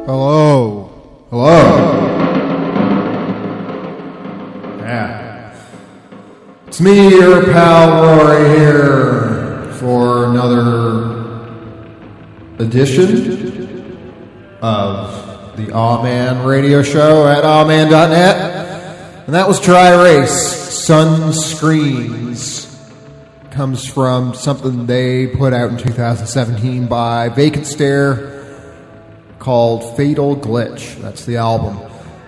Hello. Hello. Yeah. It's me, your pal Rory, here for another edition of the Aw Man radio show at awman.net. And that was Dry Race, Suncreens. Comes from something they put out in 2017 by Vacant called Fatal Glitch. That's the album.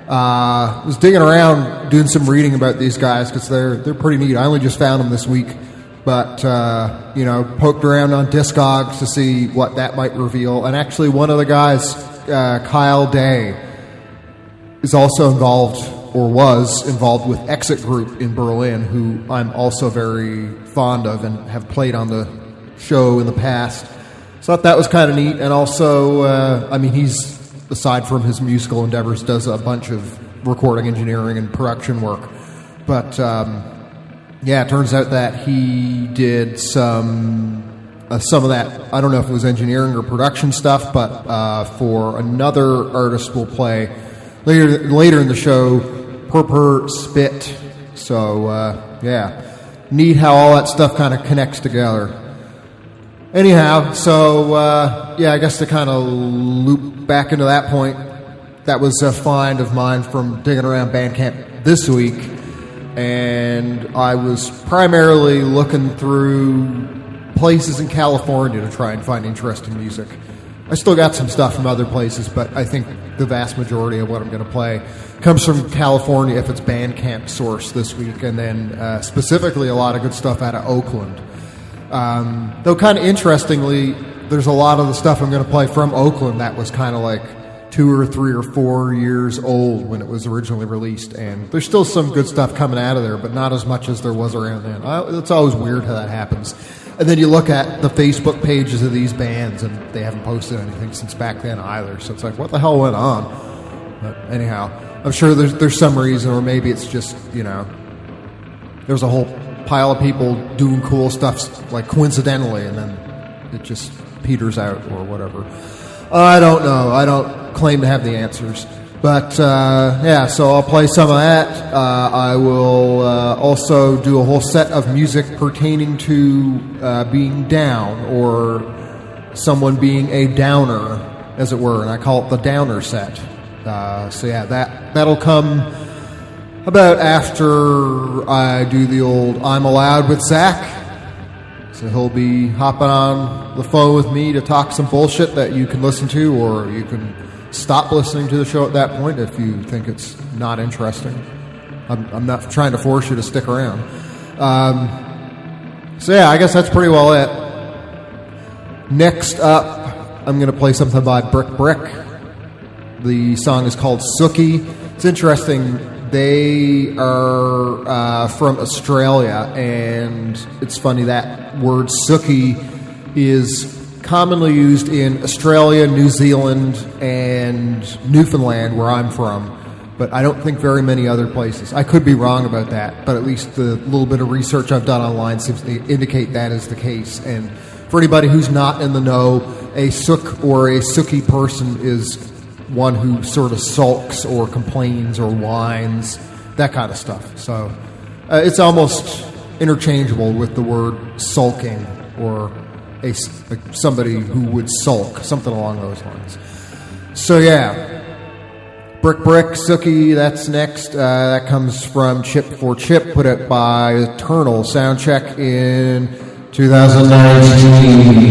I was digging around doing some reading about these guys because they're pretty neat. I only just found them this week, but poked around on Discogs to see what that might reveal. And actually, one of the guys, Kyle Day, is also involved or was involved with Exit Group in Berlin, who I'm also very fond of and have played on the show in the past. So I thought that was kind of neat. And also, he's, aside from his musical endeavors, does a bunch of recording engineering and production work. But, it turns out that he did some of that, I don't know if it was engineering or production stuff, but for another artist we'll play later in the show, Poursuit. So, neat how all that stuff kind of connects together. Anyhow, so, I guess to kind of loop back into that point, that was a find of mine from digging around Bandcamp this week, and I was primarily looking through places in California to try and find interesting music. I still got some stuff from other places, but I think the vast majority of what I'm going to play comes from California if it's Bandcamp source this week, and then specifically a lot of good stuff out of Oakland. Though kind of interestingly, there's a lot of the stuff I'm going to play from Oakland that was kind of like 2 or 3 or 4 years old when it was originally released, and there's still some good stuff coming out of there, but not as much as there was around then. It's always weird how that happens. And then you look at the Facebook pages of these bands, and they haven't posted anything since back then either, so it's like, what the hell went on? But anyhow, I'm sure there's some reason, or maybe it's just, there's a whole pile of people doing cool stuff like coincidentally, and then it just peters out or whatever. I don't know. I don't claim to have the answers. But, so I'll play some of that. I will also do a whole set of music pertaining to being down, or someone being a downer, as it were, and I call it the downer set. That'll come about after I do the old I'm Allowed with Zach. So he'll be hopping on the phone with me to talk some bullshit that you can listen to, or you can stop listening to the show at that point if you think it's not interesting. I'm not trying to force you to stick around. I guess that's pretty well it. Next up, I'm going to play something by Brick. The song is called Sooky. It's interesting. They are from Australia, and it's funny that word Sooky is commonly used in Australia, New Zealand, and Newfoundland, where I'm from, but I don't think very many other places. I could be wrong about that, but at least the little bit of research I've done online seems to indicate that is the case. And for anybody who's not in the know, a sook or a sooky person is one who sort of sulks or complains or whines, that kind of stuff. So it's almost interchangeable with the word sulking, or somebody who would sulk, something along those lines. So Brick, Sooky, that's next. That comes from Chip for Chip, put out by Eternal, Soundcheck in 2019.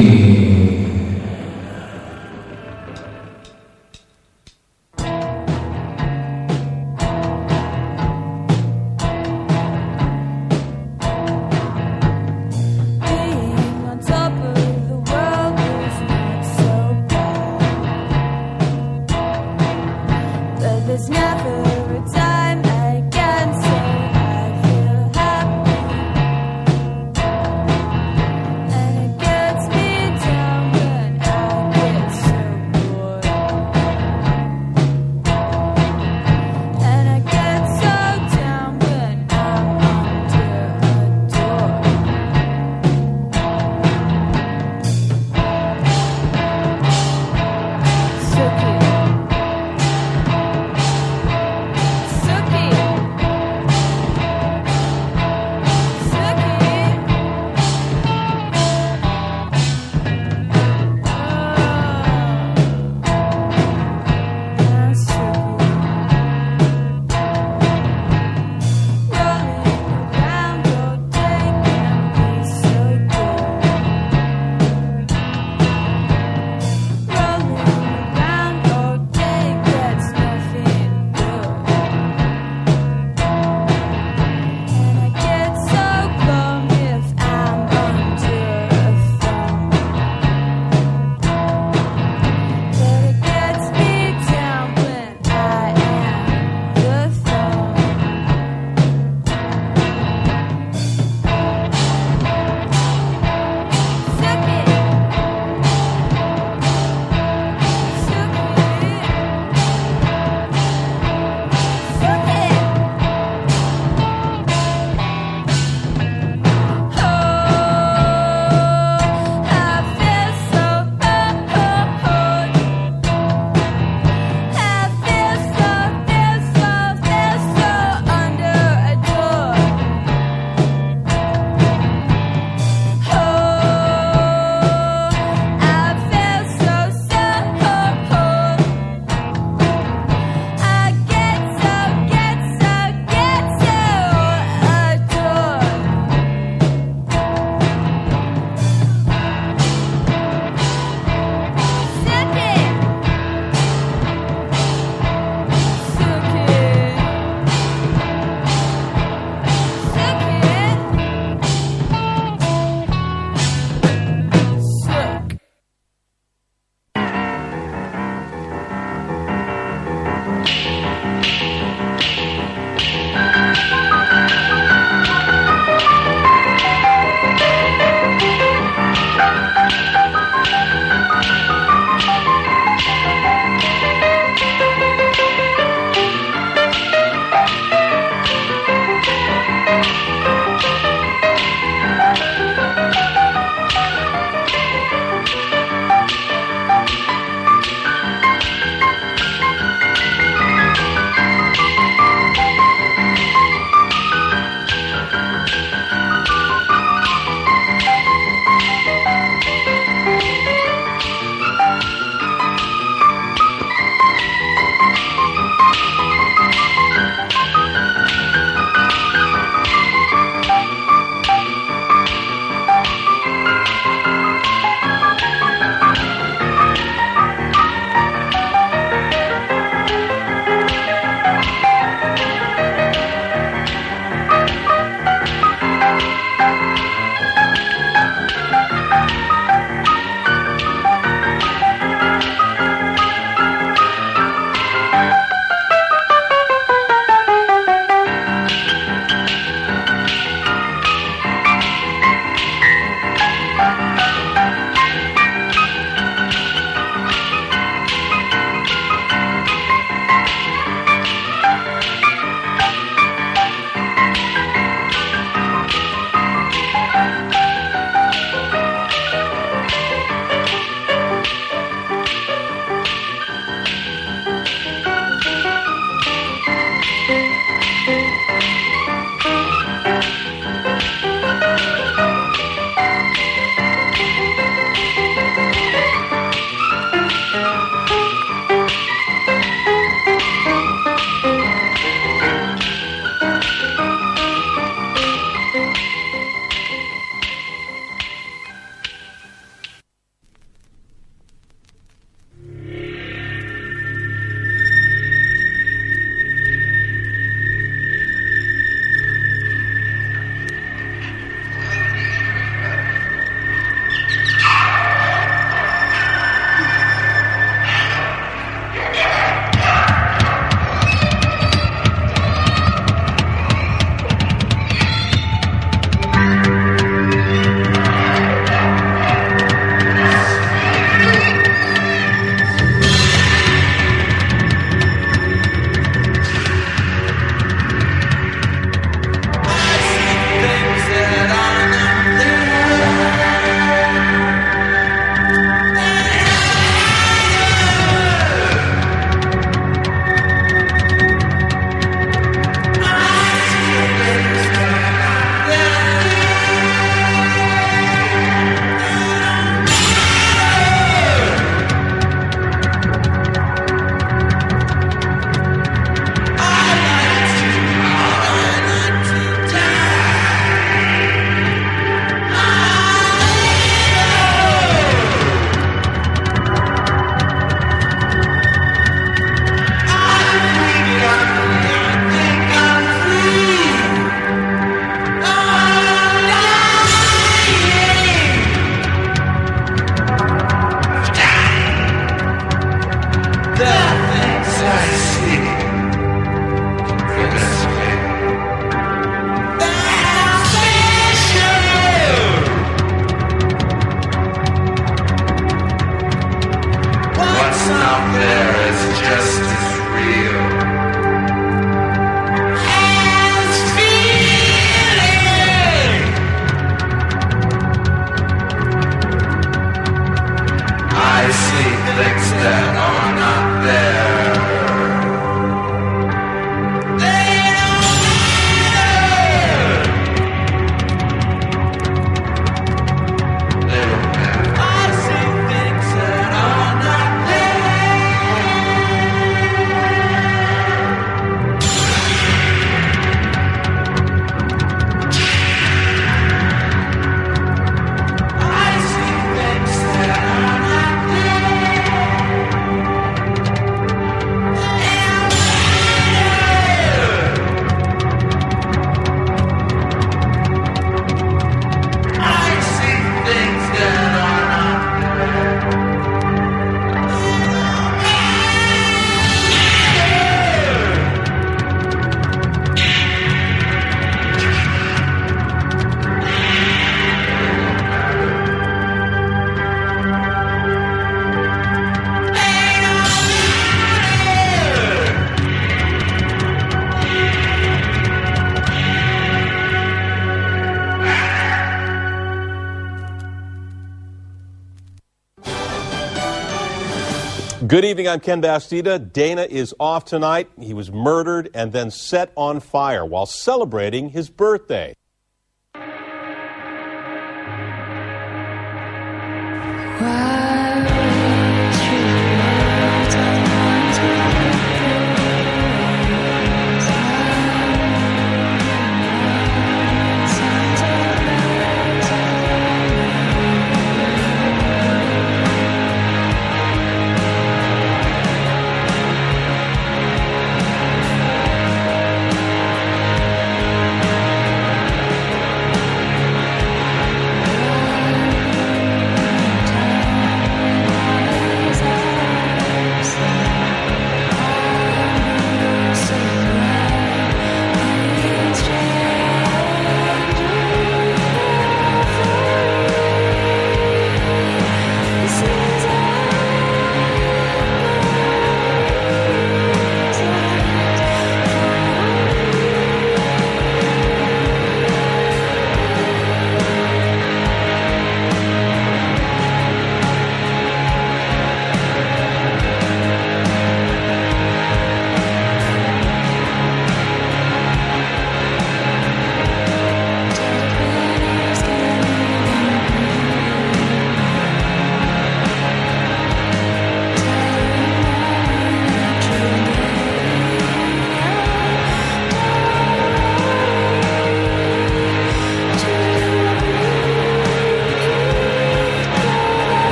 Good evening, I'm Ken Bastida. Dana is off tonight. He was murdered and then set on fire while celebrating his birthday.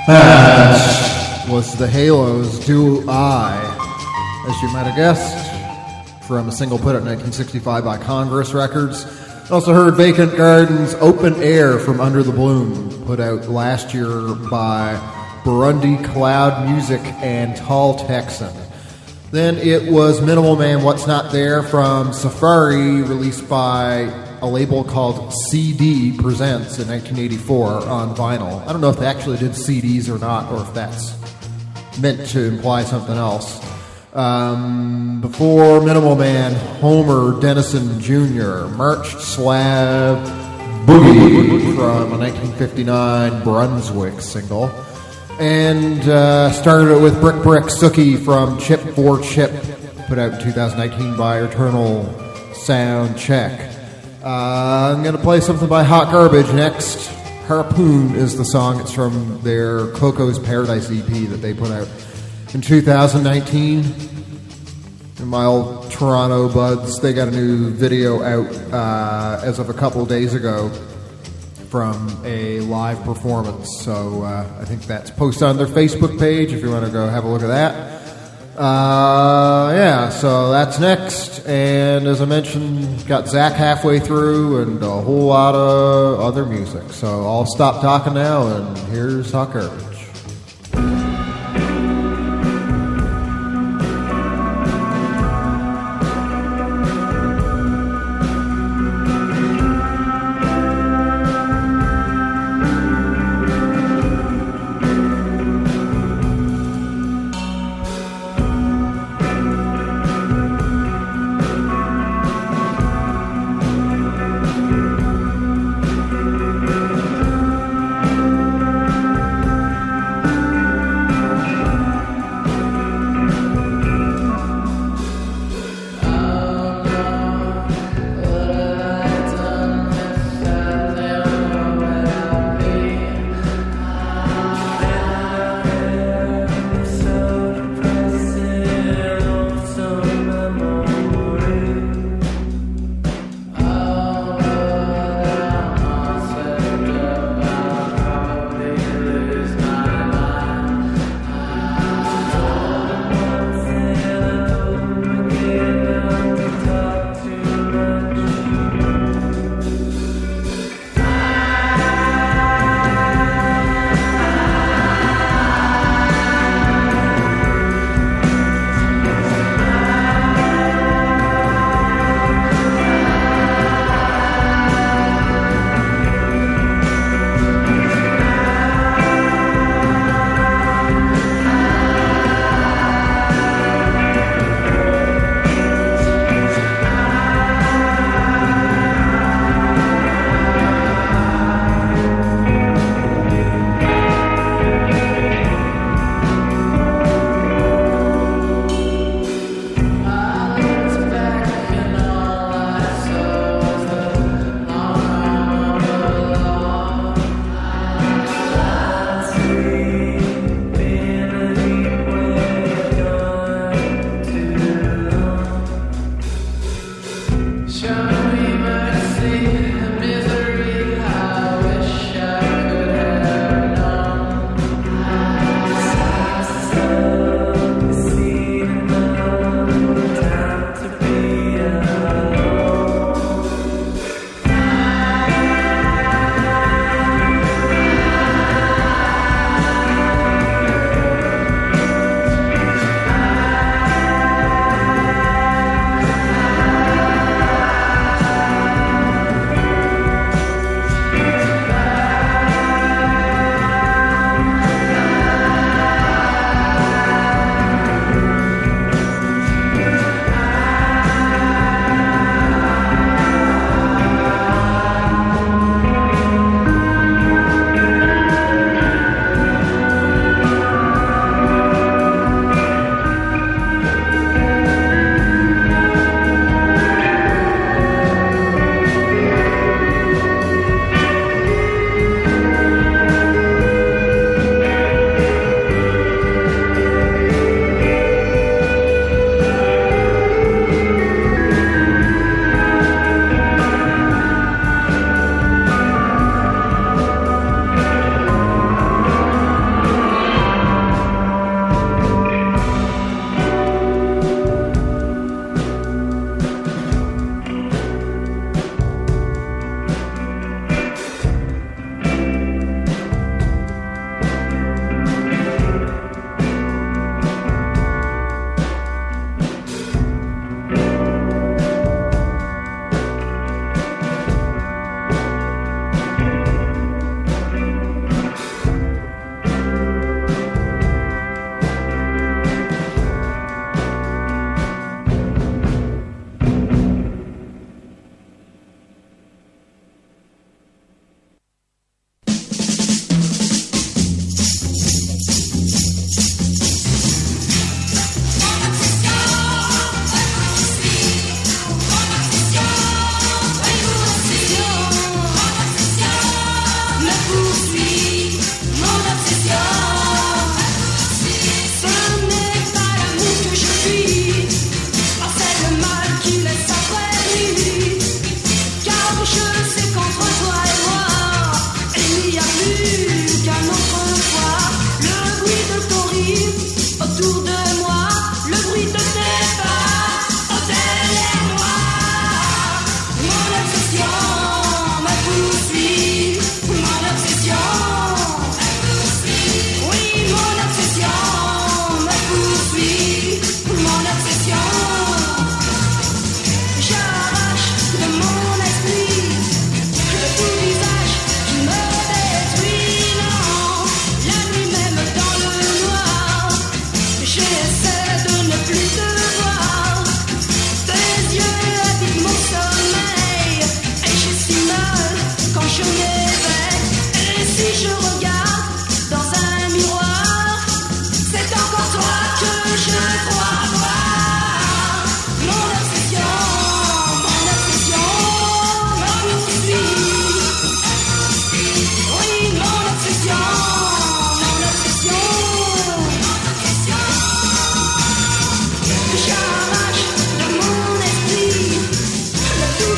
That was the Halos' Do I, as you might have guessed, from a single put out in 1965 by Congress Records. Also heard Vacant Gardens' Open Air from Under the Bloom, put out last year by Burundi Cloud Music and Tall Texan. Then it was Minimal Man, What's Not There from Safari, released by a label called CD Presents in 1984 on vinyl. I don't know if they actually did CDs or not, or if that's meant to imply something else. Before Minimal Man, Homer Denison Jr., March Slav Boogie from a 1959 Brunswick single. And started it with Brick Sooky from Chip for Chip, put out in 2019 by Eternal Soundcheck. I'm going to play something by Hot Garbage next. Harpoon is the song. It's from their Coco's Paradise EP that they put out in 2019. And my old Toronto buds, they got a new video out as of a couple of days ago from a live performance. So I think that's posted on their Facebook page if you want to go have a look at that. Yeah, so that's next. And as I mentioned, got Zach halfway through and a whole lot of other music. So I'll stop talking now, and here's Hot Garbage.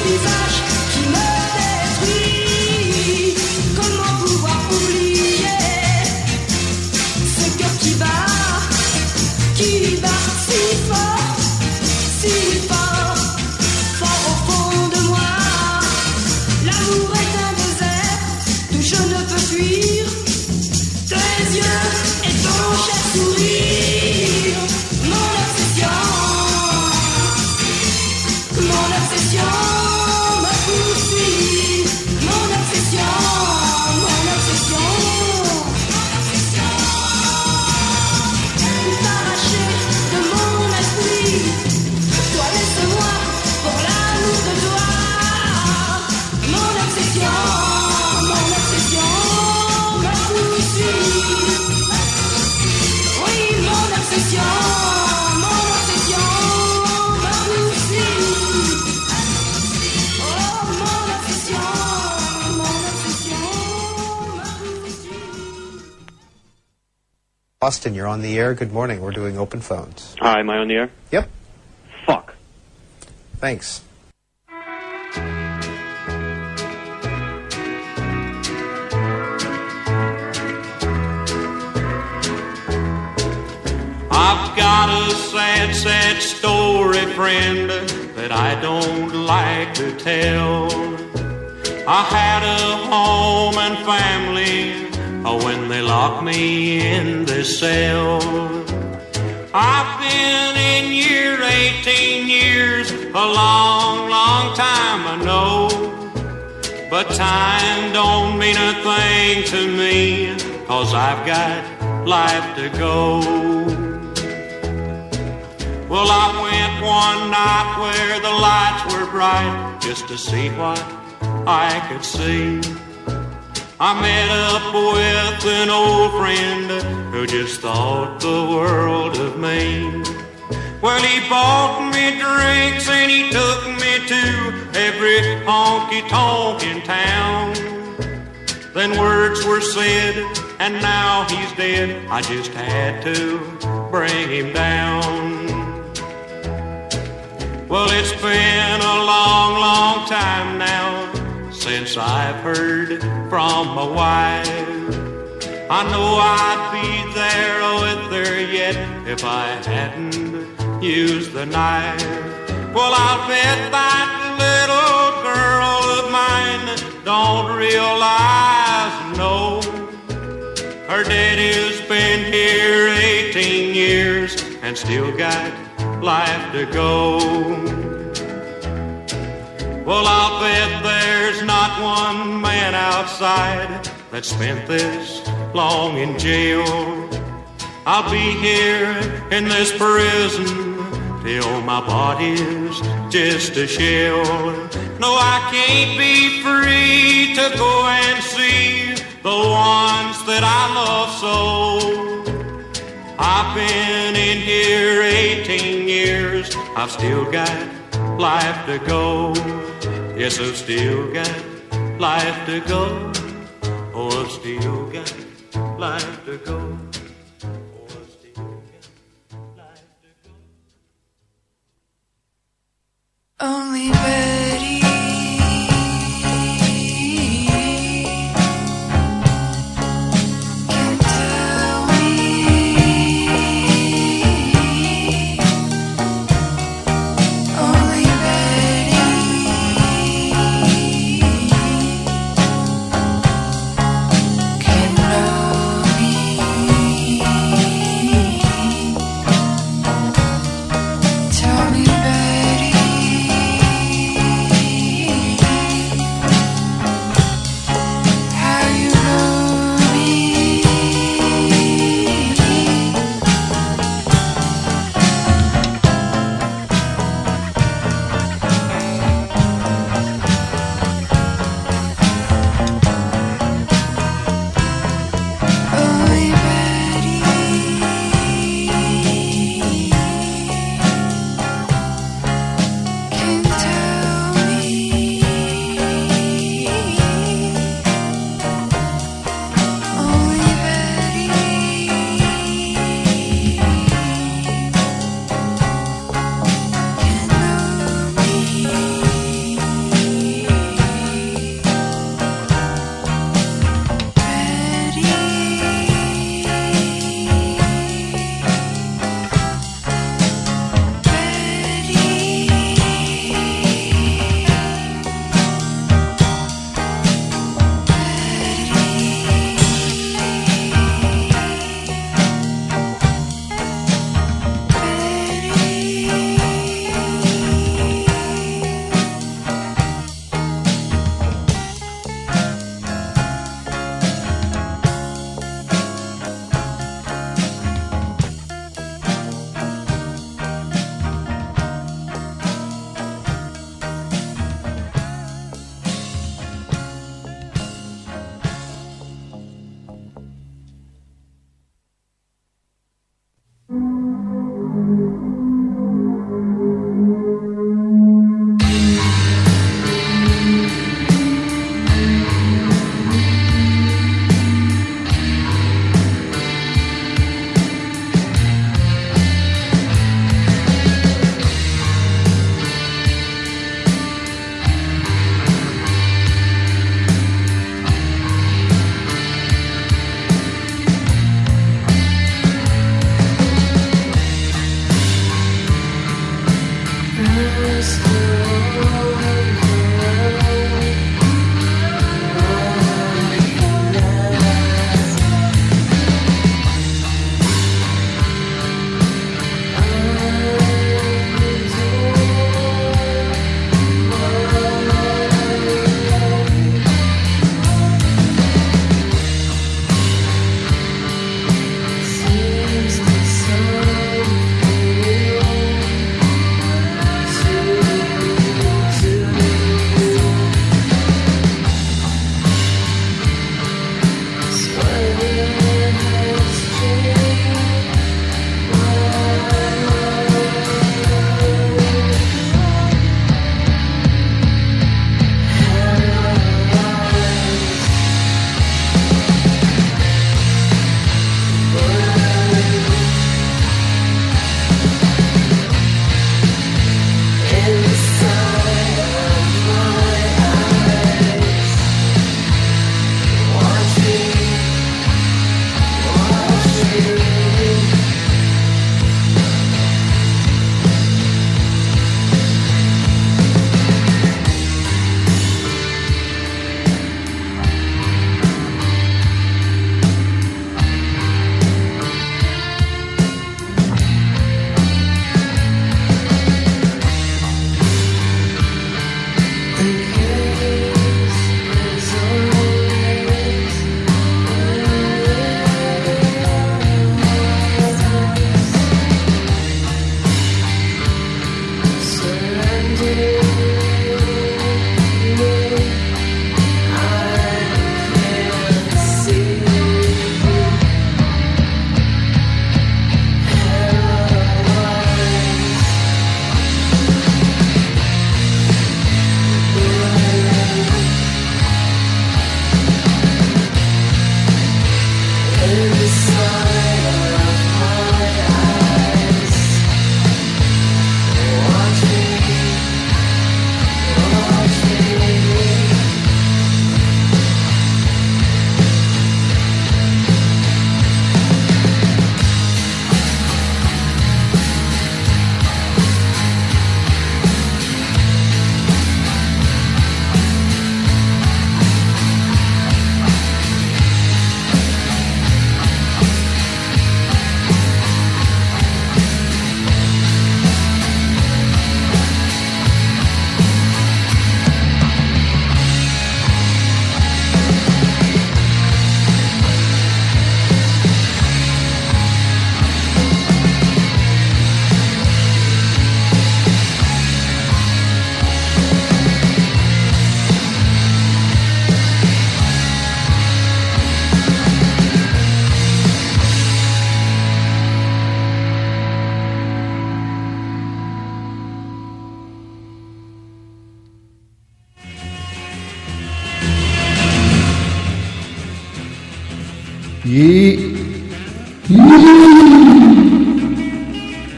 visage qui me détruit. Comment pouvoir oublier ce cœur qui bat si fort, fort au fond de moi. L'amour est un désert d'où je ne peux fuir. Tes yeux et ton cher sourire, mon obsession me poursuit. Mon obsession. T'arracher de mon esprit, toi laisse-moi pour l'amour de toi. Mon obsession me poursuit. Oui, mon obsession me poursuit. Oh, mon obsession me poursuit. Austin, you're on the air. Good morning. We're doing open phones. Hi, am I on the air? Yep. Fuck. Thanks. I've got a sad, sad story, friend, that I don't like to tell. I had a home and family when they locked me in this cell. I've been in here 18 years, a long, long time, I know. But time don't mean a thing to me, 'cause I've got life to go. Well, I went one night where the lights were bright, just to see what I could see. I met up with an old friend who just thought the world of me. Well, he bought me drinks and he took me to every honky-tonk in town. Then words were said and now he's dead. I just had to bring him down. Well, it's been a long, long time now since I've heard from my wife. I know I'd be there with her yet if I hadn't used the knife. Well, I'll bet that little girl of mine don't realize, no, her daddy's been here 18 years and still got life to go. Well, I'll bet there's not one man outside that spent this long in jail. I'll be here in this prison till my body's just a shell. No, I can't be free to go and see the ones that I love so. I've been in here 18 years, I've still got life to go. Yes, I've still got life to go. Oh, I've still got life to go. Oh, I've still got life to go. Only Betty can tell me. Only Betty can know me.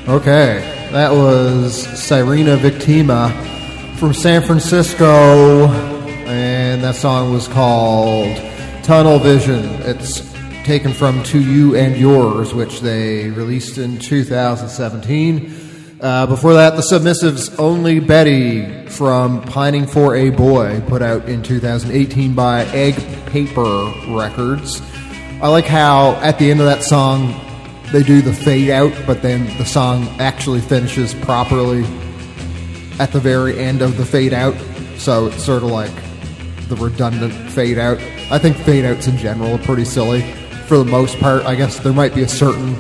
Okay, that was Sirena Victima from San Francisco, and that song was called Tunnel Vision. It's taken from To You and Yours, which they released in 2017. Before that, the Submissives' Only Betty from Pining for a Boy, put out in 2018 by Egg Paper Records. I like how at the end of that song they do the fade out, but then the song actually finishes properly at the very end of the fade out. So it's sort of like the redundant fade out. I think fade outs in general are pretty silly for the most part. I guess there might be a certain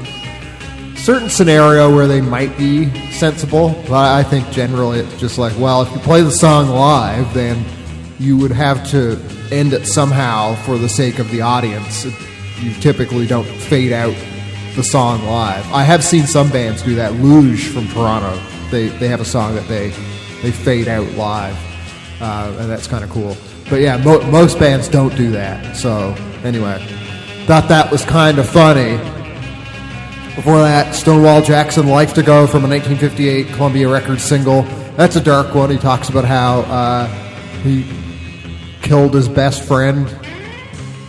scenario where they might be sensible, but I think generally it's just like, well, if you play the song live, then you would have to end it somehow for the sake of the audience. You typically don't fade out the song live. I have seen some bands do that. Luge from Toronto, they have a song that they fade out live, and that's kind of cool. But yeah, most bands don't do that. So anyway, thought that was kind of funny. Before that, Stonewall Jackson, Life to Go from a 1958 Columbia Records single. That's a dark one. He talks about how he killed his best friend,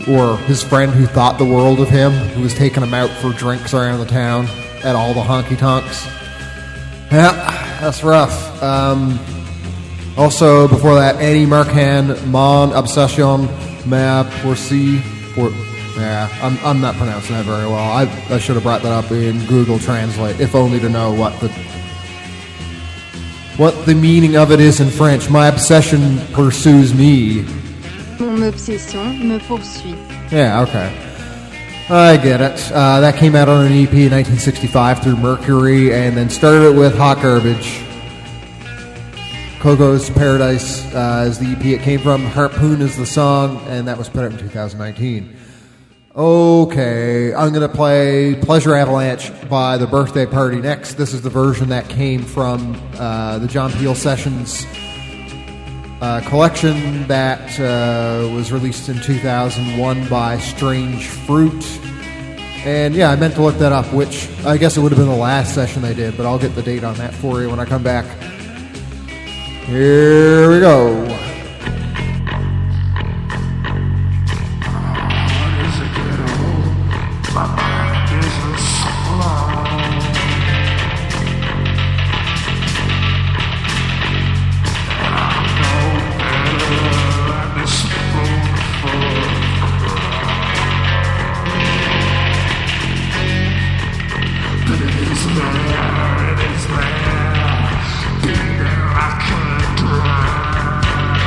or his friend who thought the world of him, who was taking him out for drinks around the town at all the honky-tonks. Yeah, that's rough. Also, before that, Eddie Markan, Mon Obsession, Ma Poursuit. Yeah, I'm not pronouncing that very well. I should have brought that up in Google Translate, if only to know what the meaning of it is in French. My obsession pursues me. Mon obsession me poursuit. Yeah, okay. I get it. That came out on an EP in 1965 through Mercury, and then started it with Hot Garbage. Coco's Paradise is the EP it came from. Harpoon is the song, and that was put out in 2019. Okay, I'm going to play Pleasure Avalanche by The Birthday Party next. This is the version that came from the John Peel Sessions collection that was released in 2001 by Strange Fruit. And yeah, I meant to look that up, which I guess it would have been the last session they did, but I'll get the date on that for you when I come back. Here we go. I can't drive.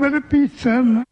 bere pizza.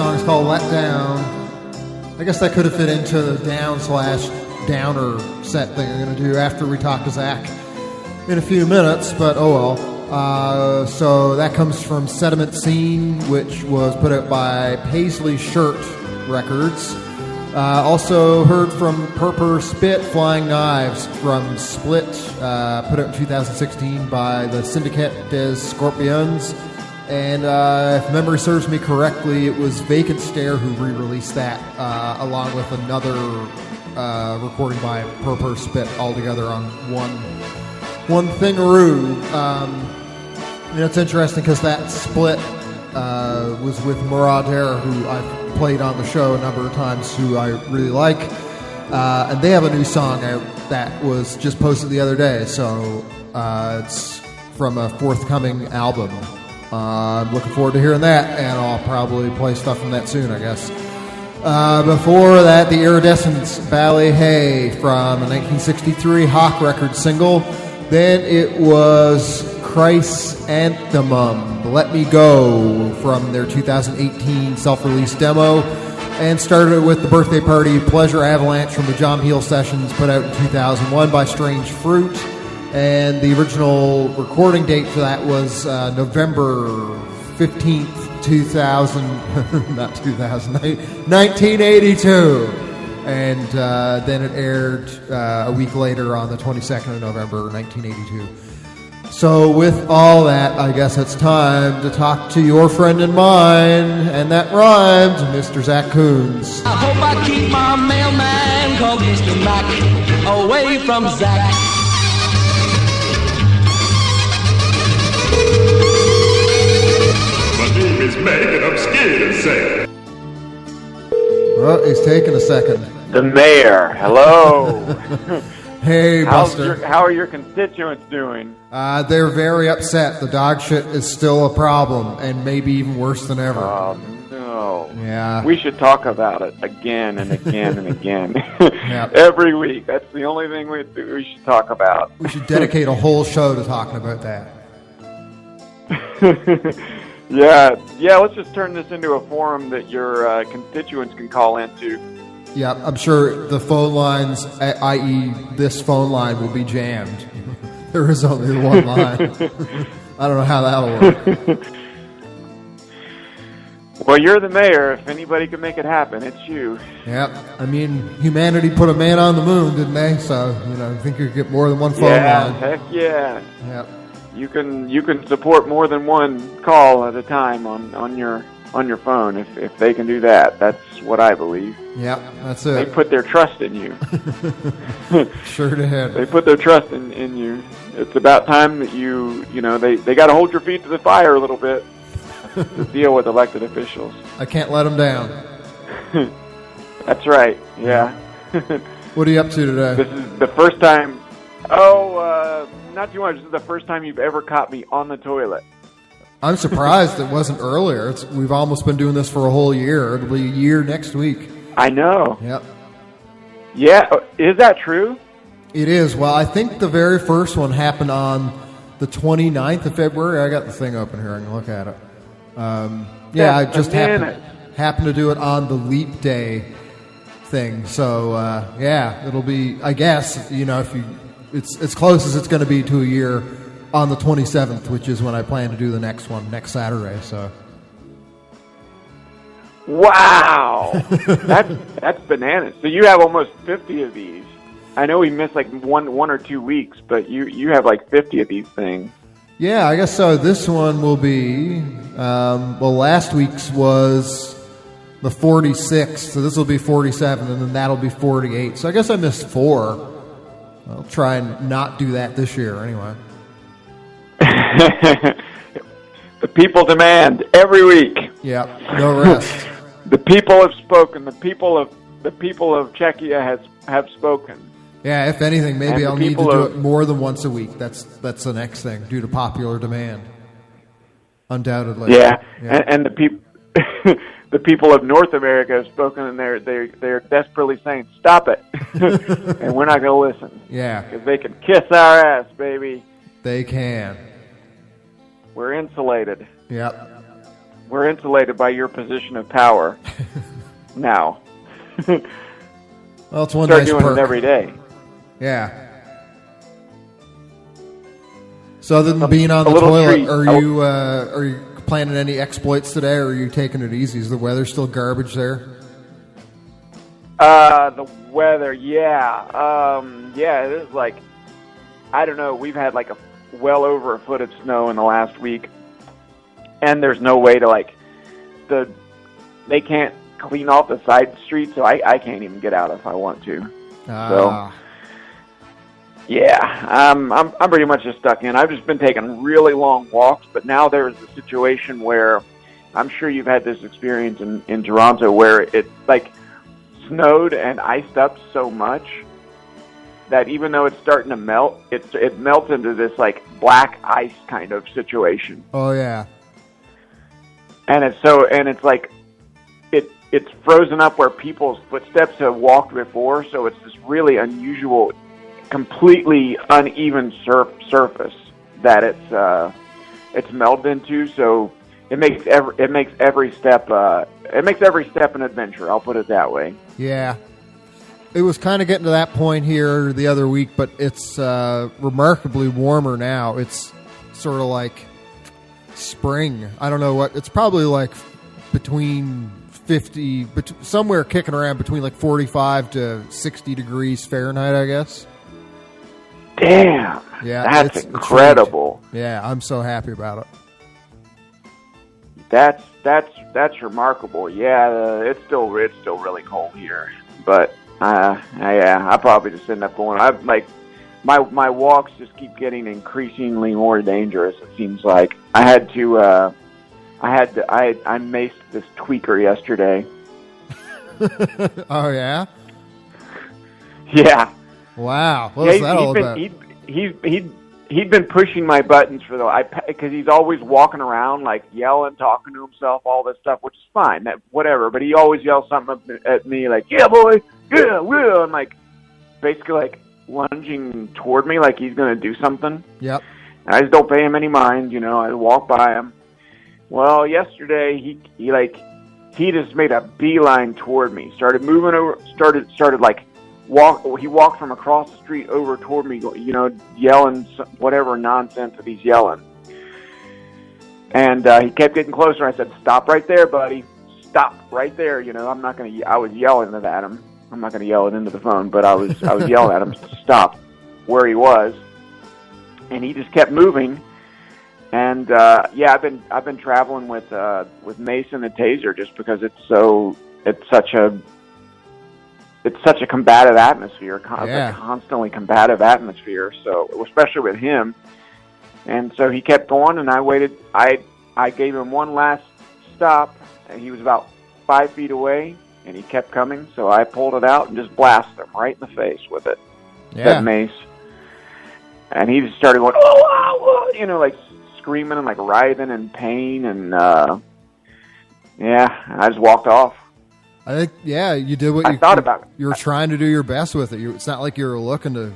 song is called Let Down. I guess that could have fit into the down/downer set thing I'm going to do after we talk to Zach in a few minutes, but oh well. So that comes from Sediment Scene, which was put out by Paisley Shirt Records. Also heard from Purper Spit Flying Knives from Split, put out in 2016 by the Syndicate des Scorpions. And if memory serves me correctly, it was Vacant Stare who re-released that, along with another recording by Purper Spit all together on one thingaroo. It's interesting because that split was with Maraudera, who I've played on the show a number of times, who I really like. And they have a new song out that was just posted the other day, so it's from a forthcoming album. I'm looking forward to hearing that, and I'll probably play stuff from that soon, I guess. Before that, the Iridescence Ballet Hay from a 1963 Hawk Records single. Then it was Christ's Anthemum, Let Me Go, from their 2018 self-released demo. And started with the birthday party Pleasure Avalanche from the John Peel Sessions, put out in 2001 by Strange Fruit. And the original recording date for that was November 15th, 1982. And then it aired a week later on the 22nd of November, 1982. So with all that, I guess it's time to talk to your friend and mine, and that rhymed, Mr. Zach Coons. I hope I keep my mailman called Mr. Mac away from Zach. My name is Meg and I'm scared of Zach. Well, he's taking a second. The mayor, hello. Hey, Buster. How are your constituents doing? They're very upset. The dog shit is still a problem, and maybe even worse than ever. Oh, no. Yeah. We should talk about it again and again and again. Yep. Every week. That's the only thing we should talk about. We should dedicate a whole show to talking about that. Yeah, let's just turn this into a forum that your constituents can call into. Yeah, I'm sure the phone lines, i.e. this phone line, will be jammed. There is only one line. I don't know how that'll work. Well, you're the mayor. If anybody can make it happen, it's you. Yep. I mean, humanity put a man on the moon, didn't they? So, I think you could get more than one phone line. Heck yeah. Yep. You can support more than one call at a time on your phone if they can do that. That's what I believe. Yep, that's it. They put their trust in you. Sure did. They put their trust in you. It's about time that they got to hold your feet to the fire a little bit to deal with elected officials. I can't let them down. That's right. Yeah. What are you up to today? This is the first time. Not too much. This is the first time you've ever caught me on the toilet. I'm surprised it wasn't earlier. We've almost been doing this for a whole year. It'll be a year next week. I know. Yep. Yeah, is that true? It is. Well, I think the very first one happened on the 29th of February. I got the thing open here. I can look at it. I just happened to do it on the leap day thing. So, it'll be, I guess, if it's as close as it's going to be to a year on the 27th, which is when I plan to do the next one, next Saturday. So, wow, that's bananas. So you have almost 50 of these. I know we missed like one or 2 weeks, but you have like 50 of these things. Yeah, I guess so. This one will be last week's was the 46th, so this will be 47, and then that'll be 48. So I guess I missed 4. I'll try and not do that this year anyway. The people demand every week. Yeah, no rest. The people have spoken. The people of Czechia have spoken. Yeah, if anything, maybe I'll need to do it more than once a week. That's the next thing, due to popular demand. Undoubtedly. Yeah. And the people the people of North America have spoken, and they're desperately saying, "Stop it," and we're not going to listen. Yeah, because they can kiss our ass, baby. They can. We're insulated. Yep. we're insulated by your position of power. Now. Well, it's one Start nice doing perk. it every day. Yeah. So other than being on the little toilet, treat. are you planning any exploits today, or are you taking it easy? Is the weather still garbage there? The weather, yeah. Yeah, it is like, I don't know, we've had like well over a foot of snow in the last week, and there's no way to they can't clean off the side streets, so I can't even get out if I want to. So, yeah, I'm pretty much just stuck in. I've just been taking really long walks, but now there's a situation where I'm sure you've had this experience in Toronto where it like snowed and iced up so much that even though it's starting to melt, it melts into this like black ice kind of situation. Oh yeah. And it's like it's frozen up where people's footsteps have walked before, so it's this really unusual, completely uneven surface that it's melded into. So it makes every step an adventure. I'll put it that way. Yeah. It was kind of getting to that point here the other week, but it's remarkably warmer now. It's sort of like spring. I don't know what. It's probably like between 50, somewhere kicking around between like 45 to 60 degrees Fahrenheit, I guess. Damn. Yeah, that's incredible. Yeah, I'm so happy about it. That's remarkable. Yeah, it's still really cold here, but I probably just end up going. I like my walks just keep getting increasingly more dangerous. It seems like I maced this tweaker yesterday. Oh yeah. Yeah. Wow. What was that all about? He'd been pushing my buttons because he's always walking around like yelling, talking to himself, all this stuff, which is fine, whatever. But he always yells something at me like, "Yeah, boy, yeah, will," and like basically like lunging toward me like he's gonna do something. Yep. And I just don't pay him any mind, I walk by him. Well, yesterday he just made a beeline toward me. Started moving over. Started like. He walked from across the street over toward me, yelling whatever nonsense that he's yelling. And he kept getting closer. I said, "Stop right there, buddy. Stop right there." I'm not going to. I was yelling at him. I'm not going to yell it into the phone, but I was yelling at him to stop where he was. And he just kept moving. And I've been traveling with Mason and Taser just because it's such a combative atmosphere, a constantly combative atmosphere. So, especially with him, and so he kept going, and I waited. I gave him one last stop, and he was about 5 feet away, and he kept coming. So I pulled it out and just blasted him right in the face with it. Yeah. That mace, and he just started going, "Oh, like screaming and like writhing in pain, and I just walked off. I think, you did what I thought about it. You were trying to do your best with it. It's not like you were looking to,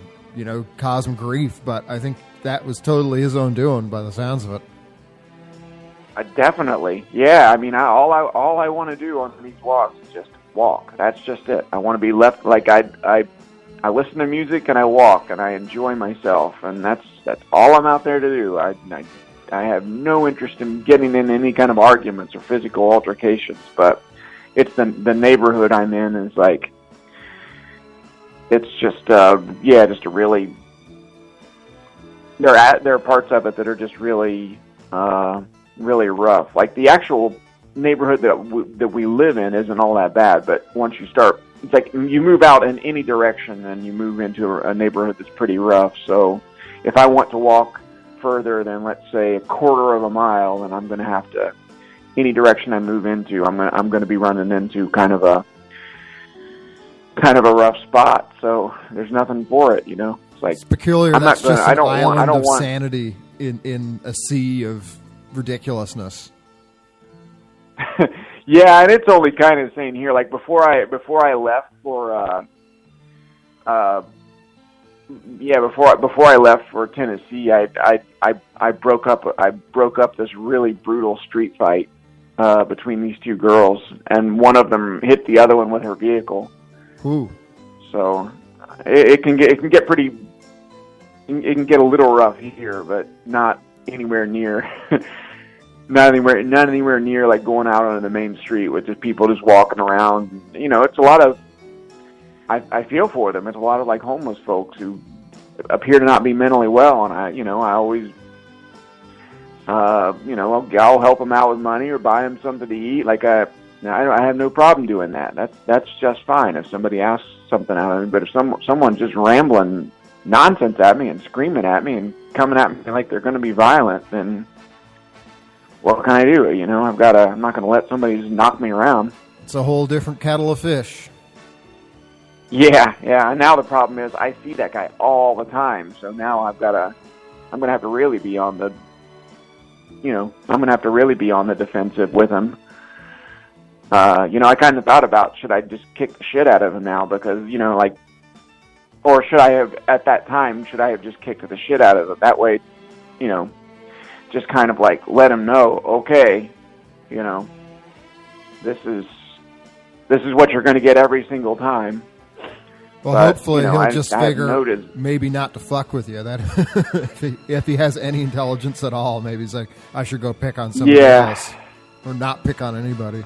cause him grief, but I think that was totally his own doing by the sounds of it. Definitely. Yeah, I mean, all I want to do on these walks is just walk. That's just it. I want to be left, like I listen to music and I walk and I enjoy myself, and that's all I'm out there to do. I have no interest in getting in any kind of arguments or physical altercations, but it's the neighborhood I'm in is like, it's just just a really, there are parts of it that are just really really rough. Like the actual neighborhood that we live in isn't all that bad, but once you start, it's like you move out in any direction and you move into a neighborhood that's pretty rough. So if I want to walk further than, let's say, a quarter of a mile, then I'm going to have to, any direction I move into, I'm going to be running into kind of a rough spot. So there's nothing for it, It's like, it's peculiar. I'm That's not gonna, just I an don't island want, I don't of want sanity in a sea of ridiculousness. Yeah, and it's only kind of the same here. Like before I left for before I left for Tennessee, I broke up this really brutal street fight between these two girls, and one of them hit the other one with her vehicle. Ooh. So it can get pretty. It can get a little rough here, but not anywhere near. Not anywhere near like going out on the main street with just people just walking around. You know, it's a lot of. I feel for them. It's a lot of like homeless folks who appear to not be mentally well, and I always, I'll help them out with money or buy them something to eat. Like I have no problem doing that. That's just fine if somebody asks something out of me. But if someone's just rambling nonsense at me and screaming at me and coming at me like they're going to be violent, then what can I do? I'm not going to let somebody just knock me around. It's a whole different kettle of fish. Yeah. And now the problem is I see that guy all the time. So now I'm going to have to really be on the, I'm going to have to really be on the defensive with him. I kind of thought about, should I just kick the shit out of him now? Because, or should I have, at that time, just kicked the shit out of him? That way, just kind of like let him know, okay, this is what you're going to get every single time. Well, but, hopefully he'll just figure maybe not to fuck with you. That if he has any intelligence at all, maybe he's like, I should go pick on somebody else, or not pick on anybody.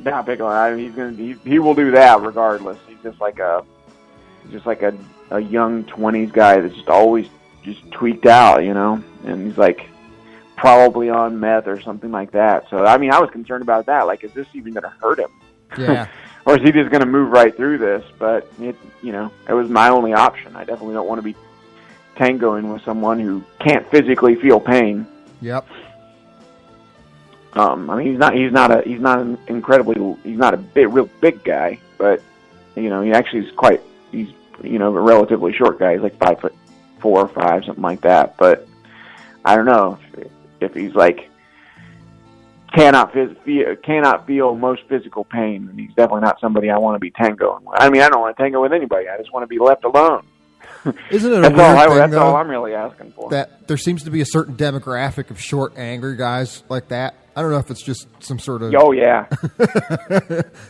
Not pick on. He will do that regardless. He's just like a young 20s guy that's just always just tweaked out, and he's like probably on meth or something like that. So I was concerned about that. Like, is this even going to hurt him? Yeah. Or is he just going to move right through this? But, it was my only option. I definitely don't want to be tangoing with someone who can't physically feel pain. Yep. He's not a real big guy, but, he actually is he's a relatively short guy. He's like 5'4" or 5", something like that. But I don't know if he's like, cannot feel most physical pain, and he's definitely not somebody I want to be tangoing with. I don't want to tango with anybody. I just want to be left alone. Isn't it that's all I'm really asking for. That there seems to be a certain demographic of short, angry guys like that. I don't know if it's just some sort of... Oh, yeah.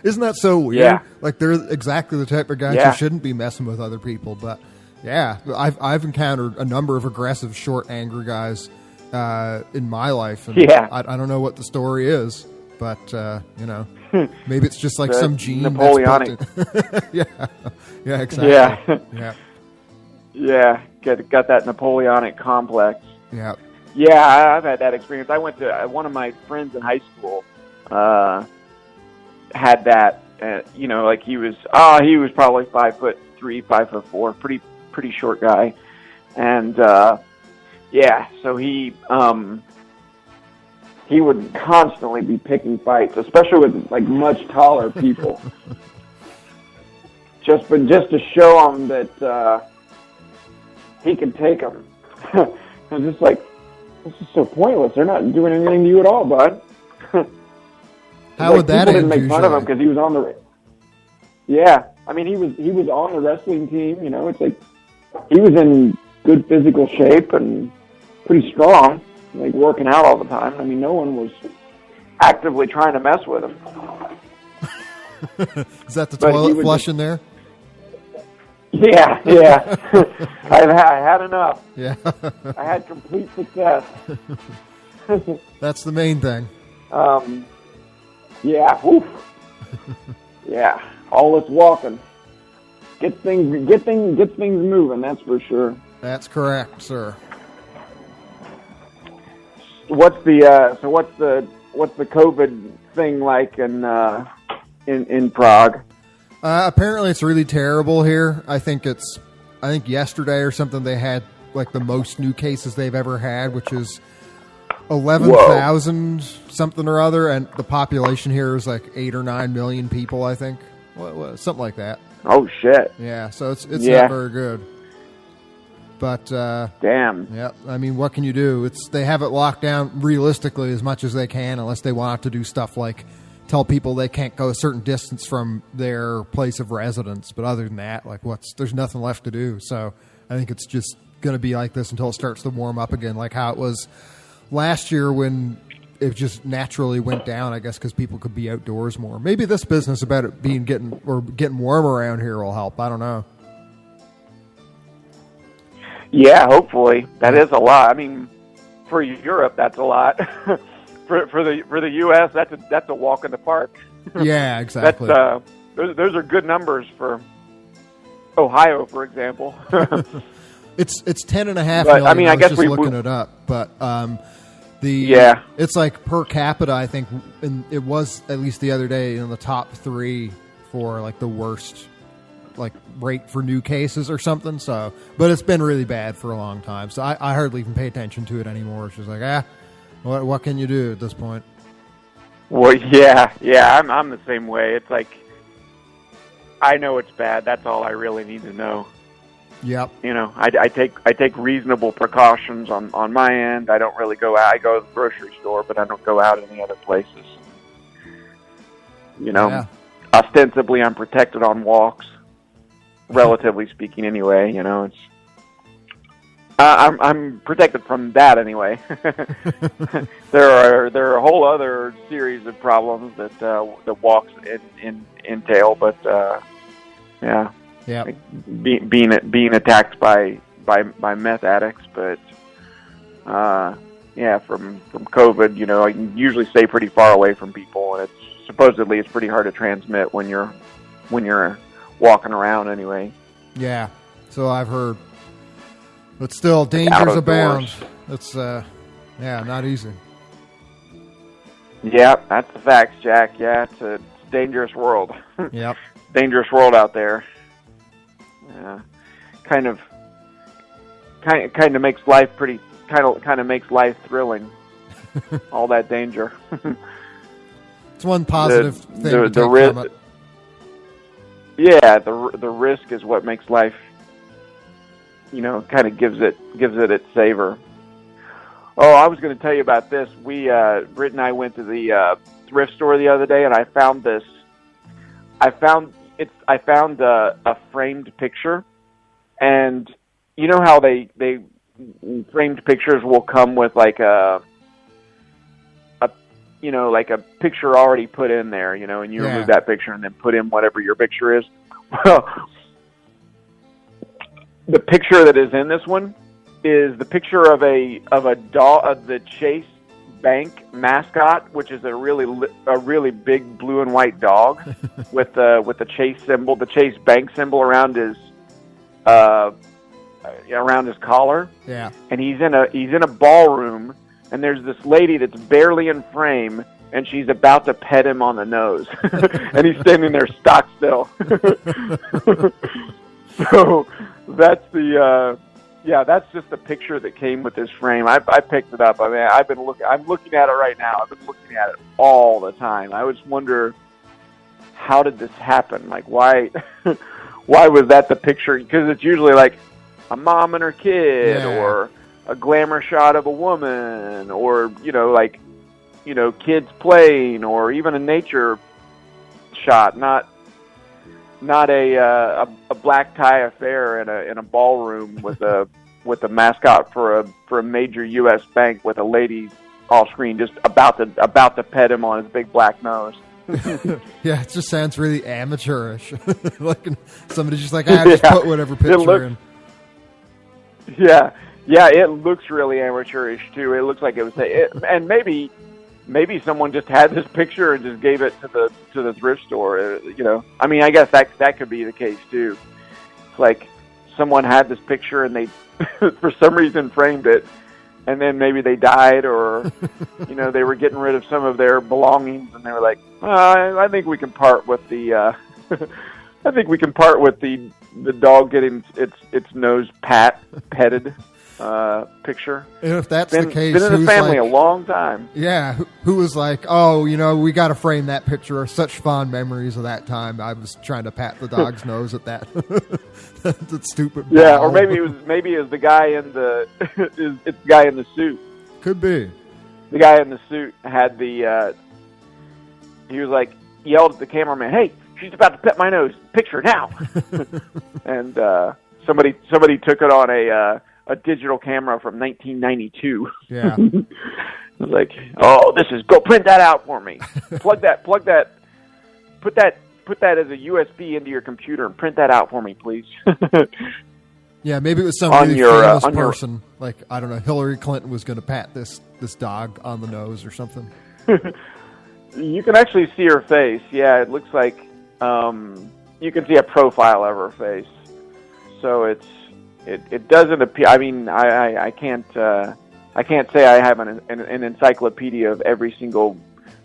Isn't that so weird? Yeah. Like, they're exactly the type of guys who shouldn't be messing with other people. But, yeah, I've encountered a number of aggressive, short, angry guys in my life. And I don't know what the story is, but, maybe it's just like some gene Napoleonic. Yeah, exactly. Yeah, got that Napoleonic complex. Yeah. Yeah, I've had that experience. I went to one of my friends in high school had that. Like he was probably 5'3", 5'4", pretty short guy, and so he would constantly be picking fights, especially with like much taller people, just to show them that he could take them. I was just like, this is so pointless. They're not doing anything to you at all, bud. How would that end? People didn't make fun of him because he was on the. Yeah, he was on the wrestling team. It's like he was in good physical shape and pretty strong, like working out all the time. No one was actively trying to mess with him. Is that the toilet flush in there? Yeah. I had enough. Yeah. I had complete success. That's the main thing. Yeah. Woof. Yeah. All this walking get things moving. That's for sure. That's correct, sir. What's the COVID thing like in Prague? Apparently it's really terrible here. I think yesterday or something they had like the most new cases they've ever had, which is 11,000 something or other, and the population here is like 8 or 9 million people, I think. Something like that. Oh shit. Yeah, so it's not very good. But damn. Yeah, what can you do? They have it locked down realistically as much as they can, unless they want to do stuff like tell people they can't go a certain distance from their place of residence. But other than that, there's nothing left to do. So I think it's just going to be like this until it starts to warm up again, like how it was last year when it just naturally went down, I guess, because people could be outdoors more. Maybe this business about it getting warm around here will help. I don't know. Yeah, hopefully. That is a lot. I mean, for Europe, that's a lot. for the U.S., that's a walk in the park. Yeah, exactly. Those are good numbers for Ohio, for example. It's 10.5 million. I mean, I guess just looking it up, but it's like per capita. I think it was at least the other day in the top 3 for like the worst like rate for new cases or something. So, but it's been really bad for a long time. So I hardly even pay attention to it anymore. It's just like what can you do at this point? Well, yeah, I'm the same way. It's like I know it's bad. That's all I really need to know. Yep. You know, I take reasonable precautions on my end. I don't really go out. I go to the grocery store, but I don't go out any other places. You know, ostensibly I'm protected on walks, relatively speaking. Anyway, you know, it's I'm protected from that anyway. There are a whole other series of problems that the walks entail, but yeah. Yeah, like being attacked by meth addicts, but from COVID, you know, I can usually stay pretty far away from people, and it's pretty hard to transmit when you're walking around anyway. Yeah, so I've heard, but still, dangers abound. It's not easy. Yeah, that's the facts, Jack. Yeah, it's a dangerous world. Yep, dangerous world out there. Kind of makes life kind of makes life thrilling. All that danger. It's one positive thing to take from it. Yeah, the risk is what makes life, you know, kind of gives it its savor. Oh, I was going to tell you about this. Britt and I went to the thrift store the other day, and I found this. I found a framed picture, and you know how they framed pictures will come with like a picture already put in there, you know, and you remove that picture and then put in whatever your picture is. Well, the picture that is in this one is the picture of a dog, of the Chase Bank mascot, which is a really big blue and white dog with the Chase symbol, the Chase Bank symbol around his collar. Yeah. And he's in a ballroom, and there's this lady that's barely in frame, and she's about to pet him on the nose, and he's standing there stock still. So that's that's just the picture that came with this frame. I picked it up. I mean, I'm looking at it right now. I've been looking at it all the time. I just wonder, how did this happen? Like, why was that the picture? Because it's usually like a mom and her kid, or a glamour shot of a woman, or kids playing, or even a nature shot, not a black tie affair in a ballroom with a mascot for a major U.S. bank with a lady off screen just about to pet him on his big black nose. Yeah, it just sounds really amateurish. Like somebody's just like, just put whatever picture in. Yeah, it looks really amateurish too. It looks like it was, and maybe someone just had this picture and just gave it to the thrift store. You know, I mean, I guess that could be the case too. It's like someone had this picture and they, for some reason, framed it, and then maybe they died, or they were getting rid of some of their belongings, and they were like, I think we can part with the the dog getting its nose petted. Picture. And if that's the case, been in the family a long time. Yeah, who was like, oh, we got to frame that picture. Such fond memories of that time. I was trying to pat the dog's nose at that. That stupid. Yeah, ball. Or maybe it was the guy in it's the guy in the suit. Could be. The guy in the suit had the. He was like, yelled at the cameraman, "Hey, she's about to pet my nose. Picture now!" And somebody took it on a digital camera from 1992. Yeah. was like, oh, go print that out for me. Put that as a USB into your computer and print that out for me, please. Yeah, maybe it was some really famous person, like, I don't know, Hillary Clinton was going to pat this dog on the nose or something. You can actually see her face. Yeah, it looks like you can see a profile of her face. So it doesn't appear. I mean, I can't say I have an encyclopedia of every single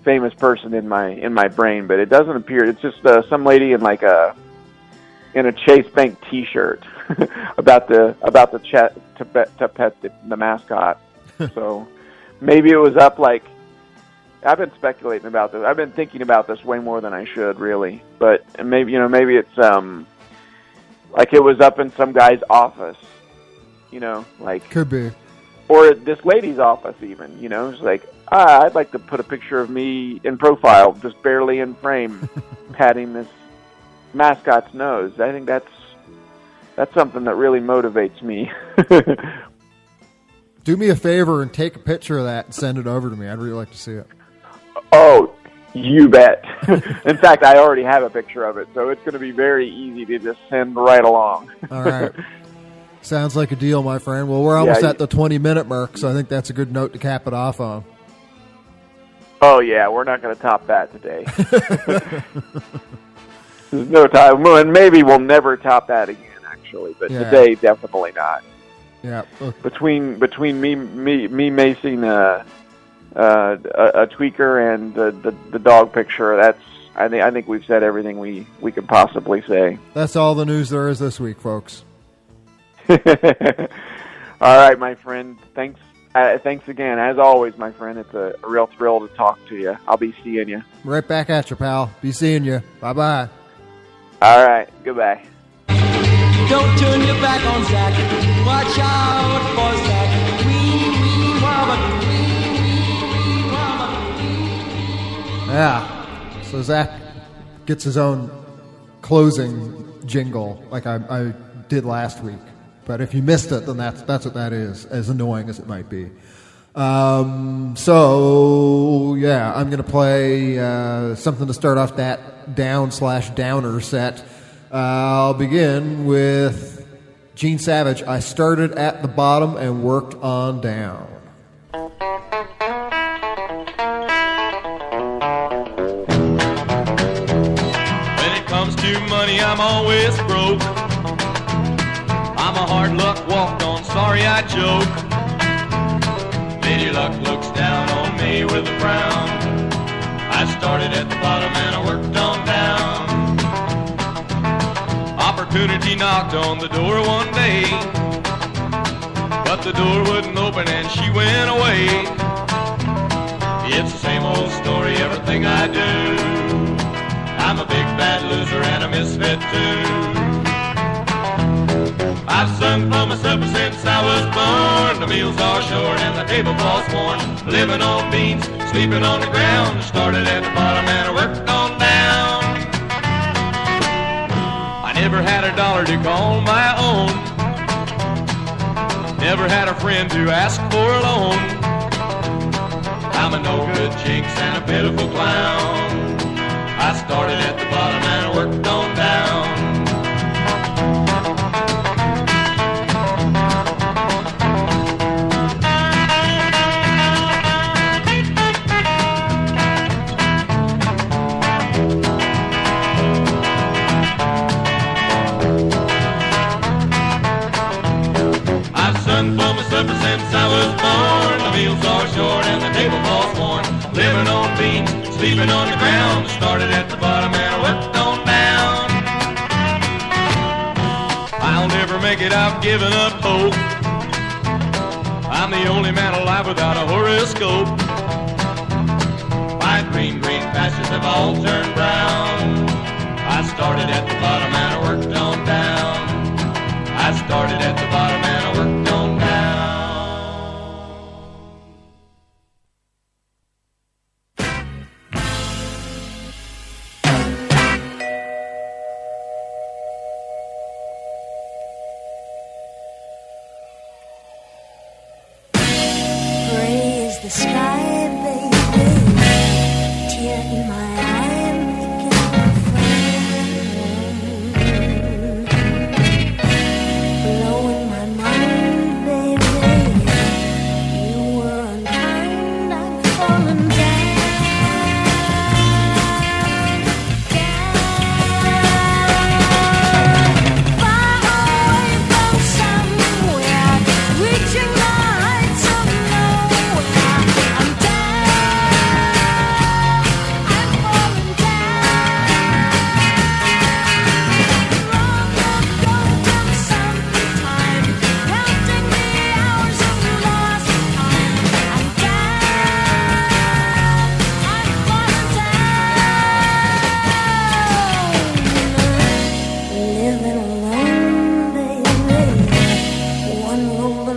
famous person in my brain, but it doesn't appear. It's just some lady in a Chase Bank T-shirt about the to pet the mascot. So maybe it was up like. I've been speculating about this. I've been thinking about this way more than I should, really. But maybe it's like it was up in some guy's office, like could be, or this lady's office even. It's like I'd like to put a picture of me in profile, just barely in frame, patting this mascot's nose. I think that's something that really motivates me. Do me a favor and take a picture of that and send it over to me. I'd really like to see it. Oh, you bet. In fact, I already have a picture of it, so it's going to be very easy to just send right along. All right. Sounds like a deal, my friend. Well, we're almost at the 20-minute mark, so I think that's a good note to cap it off on. Oh, yeah, we're not going to top that today. There's no time. And maybe we'll never top that again, actually, but today, definitely not. Yeah. Between me macing a tweaker and the dog picture, I think we've said everything we could possibly say. That's all the news there is this week, folks. All right, my friend. Thanks again. As always, my friend, it's a real thrill to talk to you. I'll be seeing you. Right back at you, pal. Be seeing you. Bye-bye. All right. Goodbye. Don't turn your back on Zach. Watch out for Zach. Wee, wee, wobba. Yeah. So Zach gets his own closing jingle like I did last week. But if you missed it, then that's what that is, as annoying as it might be. So, yeah, I'm going to play something to start off that down/downer set. I'll begin with Gene Savage. I started at the bottom and worked on down. Money, I'm always broke. I'm a hard luck walk on, sorry I joke. Lady Luck looks down on me with a frown. I started at the bottom and I worked on down. Opportunity knocked on the door one day, but the door wouldn't open and she went away. It's the same old story, everything I do. I'm a big bad loser and a misfit too. I've sung for myself since I was born. The meals are short and the tablecloth's worn. Living on beans, sleeping on the ground. Started at the bottom and I worked on down. I never had a dollar to call my own. Never had a friend to ask for a loan. I'm a no-good jinx and a pitiful clown. I started at the bottom and I worked on down. I've sung for myself since I was born. The meals are short and the tablecloth's worn. Living on beans, sleeping on the ground. Started at the bottom and I worked on down. I'll never make it, I've given up hope. I'm the only man alive without a horoscope. My green pastures have all turned brown. I started at the bottom and I worked on down. I started at the bottom and I worked on down. Gray is the sky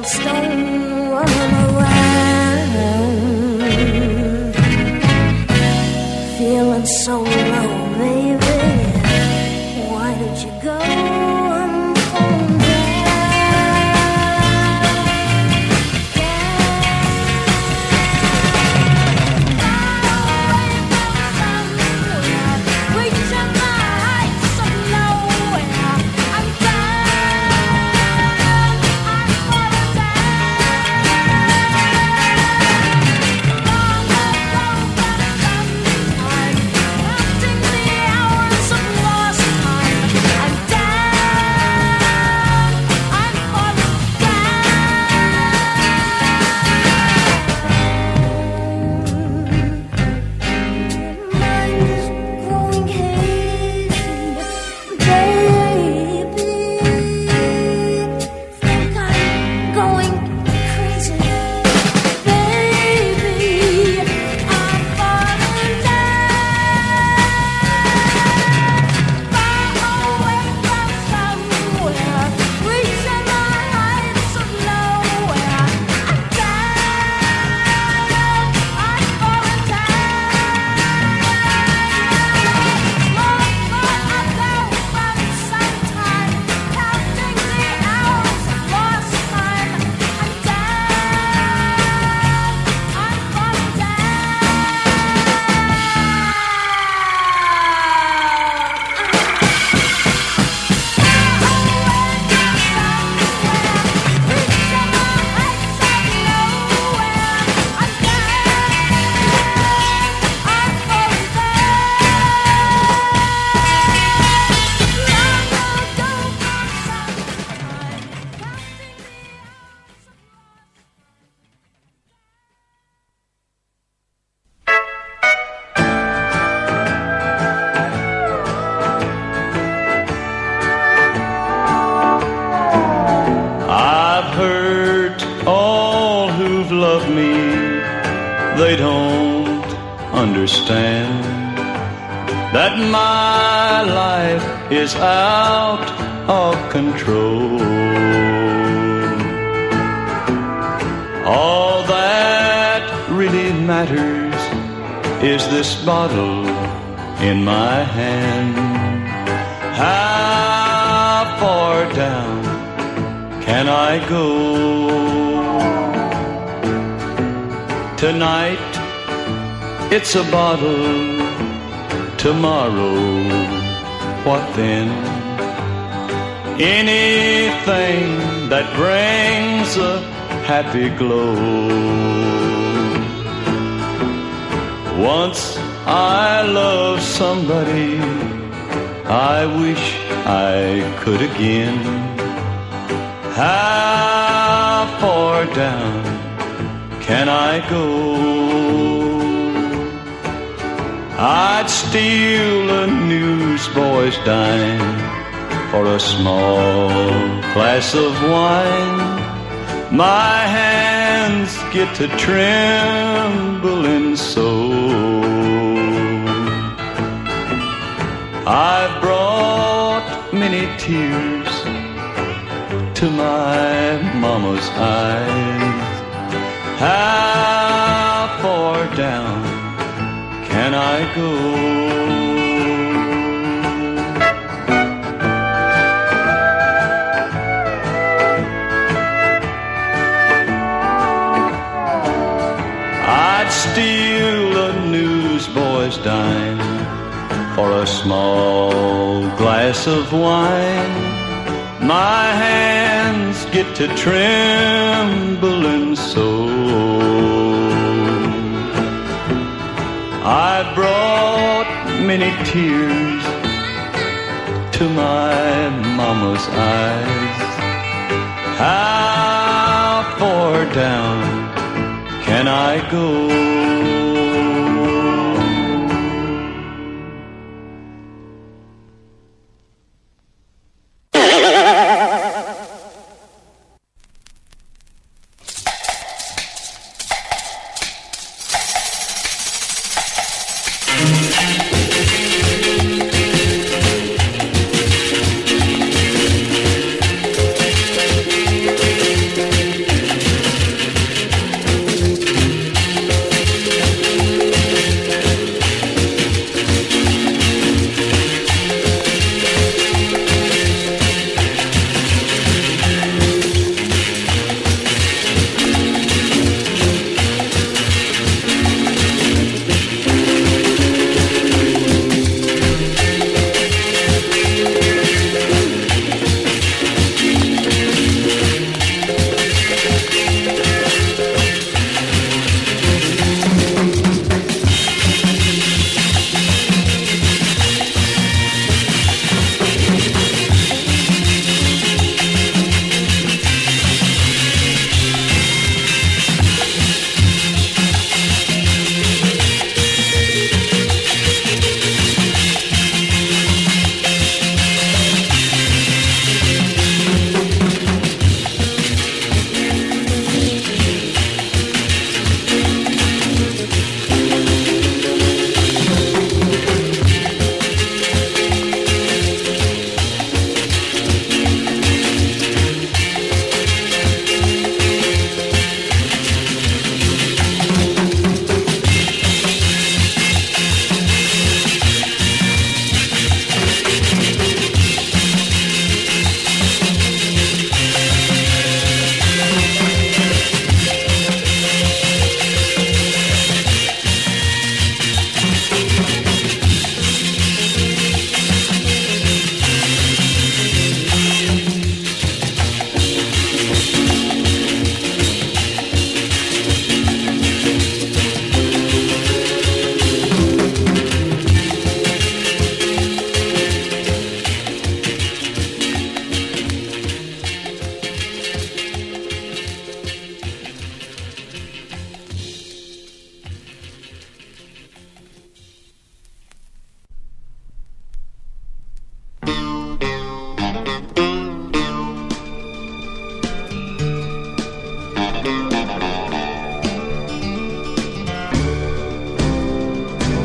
stone running around, feeling so low, baby. Why did you go and fall they don't understand that my life is out of control. All that really matters is this bottle in my hand. How far down can I go? Tonight, it's a bottle. Tomorrow, what then? Anything that brings a happy glow. Once I loved somebody, I wish I could again. How far down can I go? I'd steal a newsboy's dime for a small glass of wine. My hands get to trembling so. I've brought many tears to my mama's eyes. How far down can I go? I'd steal a newsboy's dime for a small glass of wine. My hands get to trembling so. I brought many tears to my mama's eyes. How far down can I go?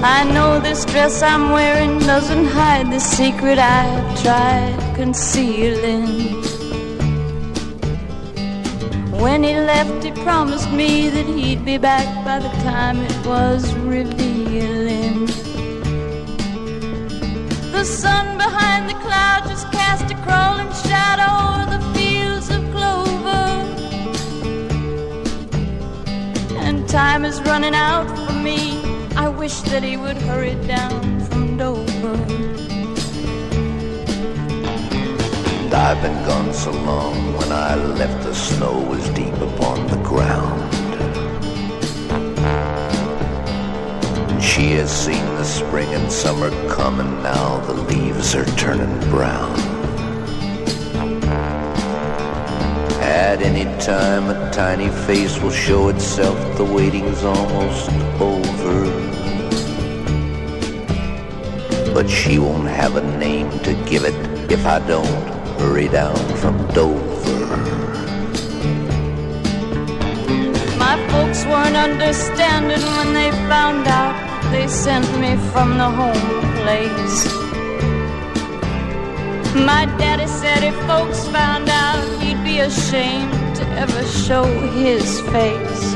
I know this dress I'm wearing doesn't hide the secret I tried concealing. When he left, he promised me that he'd be back by the time it was revealing. The sun behind the cloud just cast a crawling shadow over the fields of clover. And time is running out for me. I wish that he would hurry down from Dover. And I've been gone so long, when I left the snow was deep upon the ground. And she has seen the spring and summer come, and now the leaves are turning brown. At any time a tiny face will show itself, the waiting's almost over. But she won't have a name to give it if I don't hurry down from Dover. My folks weren't understanding when they found out. They sent me from the home place. My daddy said if folks found out, he'd be ashamed to ever show his face.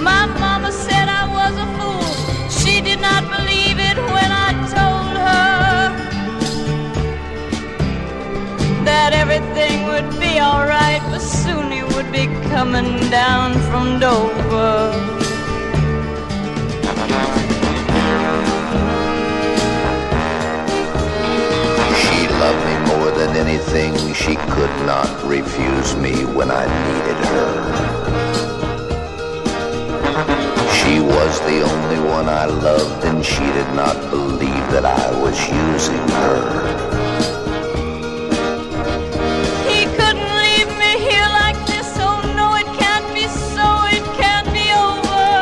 My mama said I was a fool. She did not believe it when I told her that everything would be alright, but soon he would be coming down from Dover. She loved me more than anything. She could not refuse me when I needed her. She was the only one I loved, and she did not believe that I was using her. He couldn't leave me here like this. Oh no, it can't be so. It can't be over.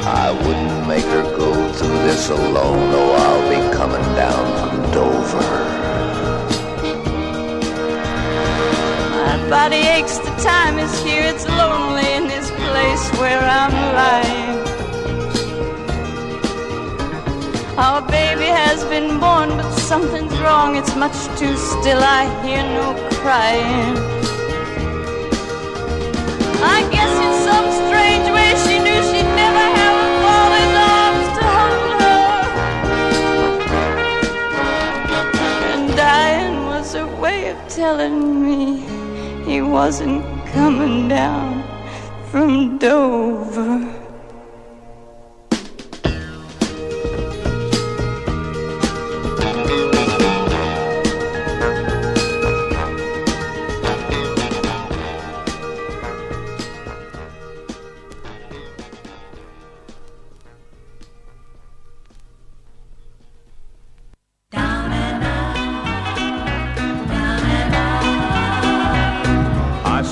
I wouldn't make her go through this alone. Oh, I'll be coming down from Dover. My body aches, the time is here. It's lonely in this place where I'm lying. Our baby has been born, but something's wrong. It's much too still. I hear no crying. I guess in some strange way she knew she'd never have a father's arms to hold her. And dying was a way of telling me he wasn't coming down from Dover.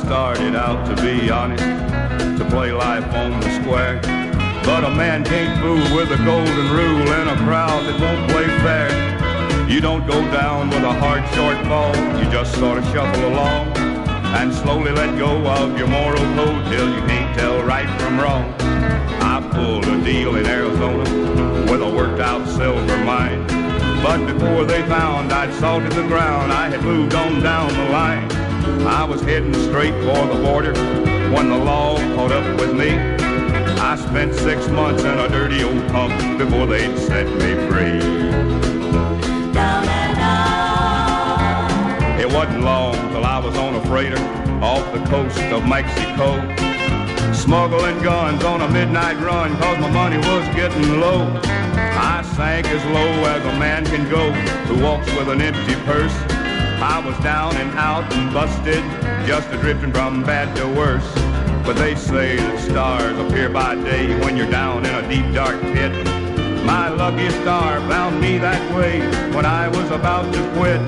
Started out to be honest, to play life on the square. But a man can't fool with a golden rule in a crowd that won't play fair. You don't go down with a hard shortfall, you just sort of shuffle along and slowly let go of your moral code till you can't tell right from wrong. I pulled a deal in Arizona with a worked out silver mine. But before they found I'd salted the ground, I had moved on down the line. I was heading straight for the border when the law caught up with me. I spent 6 months in a dirty old pump before they'd set me free. Down and out. It wasn't long till I was on a freighter off the coast of Mexico, smuggling guns on a midnight run cause my money was getting low. I sank as low as a man can go who walks with an empty purse. I was down and out and busted, just a-drifting from bad to worse. But they say that stars appear by day when you're down in a deep dark pit. My lucky star found me that way when I was about to quit.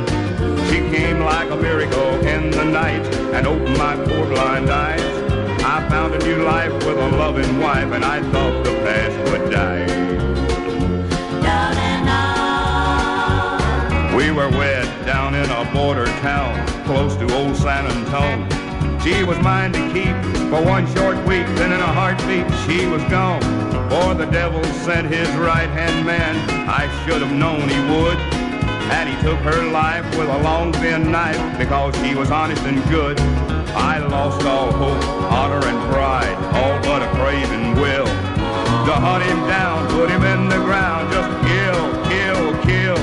She came like a miracle in the night and opened my poor blind eyes. I found a new life with a loving wife, and I thought the past would die. Down and out. We were wed down in a border town close to old San Antone. She was mine to keep for one short week, then in a heartbeat she was gone. For the devil sent his right-hand man, I should have known he would. And he took her life with a long thin knife because she was honest and good. I lost all hope, honor and pride, all but a craving will. To hunt him down, put him in the ground, just kill, kill, kill.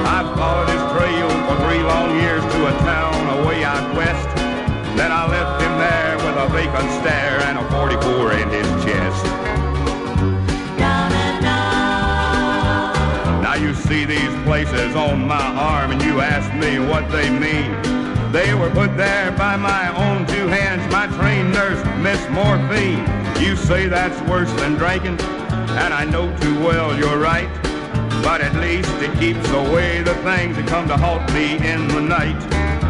I followed his trail for 3 long years to a town away out west. Then I left him there with a vacant stare and a 44 in his chest. Now you see these places on my arm and you ask me what they mean. They were put there by my own 2 hands, my trained nurse, Miss Morphine. You say that's worse than drinking, and I know too well you're right. But at least it keeps away the things that come to haunt me in the night.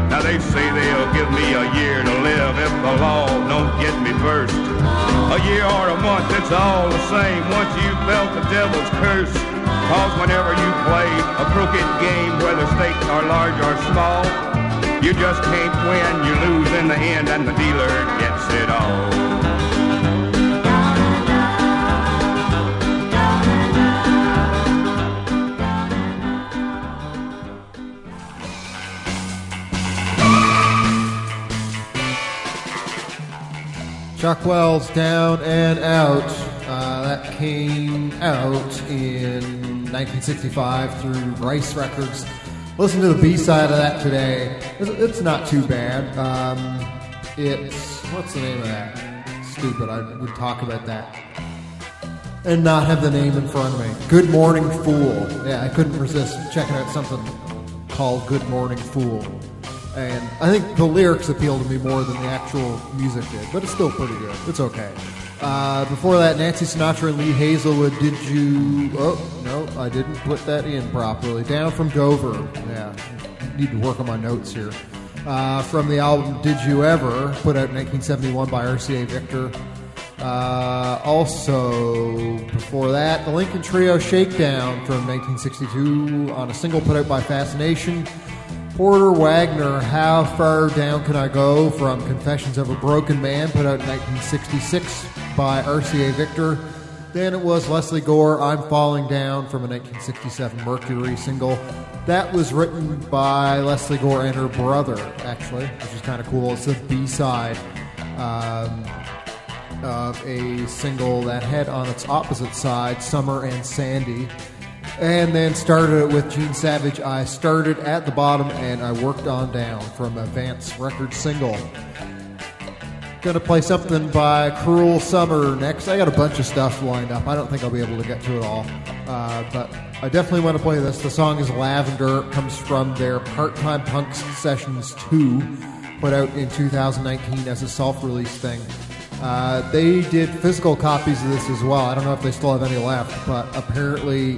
Now they say they'll give me a year to live if the law don't get me first. A year or a month, it's all the same once you've felt the devil's curse. Cause whenever you play a crooked game, whether stakes are large or small, you just can't win, you lose in the end, and the dealer gets it all. Chuck Wells, Down and Out. That came out in 1965 through Rice Records. Listen to the B-side of that today. It's not too bad. It's, what's the name of that? Stupid, I would talk about that and not have the name in front of me. Good Morning Fool. Yeah, I couldn't resist checking out something called Good Morning Fool. And I think the lyrics appeal to me more than the actual music did, but it's still pretty good. It's okay. Before that, Nancy Sinatra and Lee Hazelwood, Did You... Oh, no, I didn't put that in properly. Down from Dover. Yeah, need to work on my notes here. From the album Did You Ever, put out in 1971 by RCA Victor. Also, before that, the Lincoln Trio Shakedown from 1962 on a single put out by Fascination. Porter Wagner, How Far Down Can I Go, from Confessions of a Broken Man, put out in 1966 by RCA Victor. Then it was Leslie Gore, I'm Falling Down, from a 1967 Mercury single. That was written by Leslie Gore and her brother, actually, which is kind of cool. It's the B-side of a single that had on its opposite side Summer and Sandy. And then started it with Gene Savage, I Started at the Bottom and I Worked on Down, from a Vance Records single. Gonna play something by Cruel Summer next. I got a bunch of stuff lined up. I don't think I'll be able to get to it all. But I definitely want to play this. The song is Lavender. It comes from their Part-Time Punks Sessions 2, put out in 2019 as a self-release thing. They did physical copies of this as well. I don't know if they still have any left, but apparently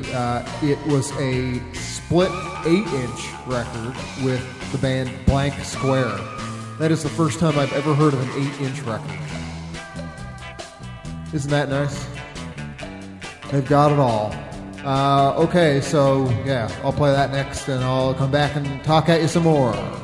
it was a split 8-inch record with the band Blank Square. That is the first time I've ever heard of an 8-inch record. Isn't that nice? They've got it all. Okay, so yeah, I'll play that next and I'll come back and talk at you some more. Yeah.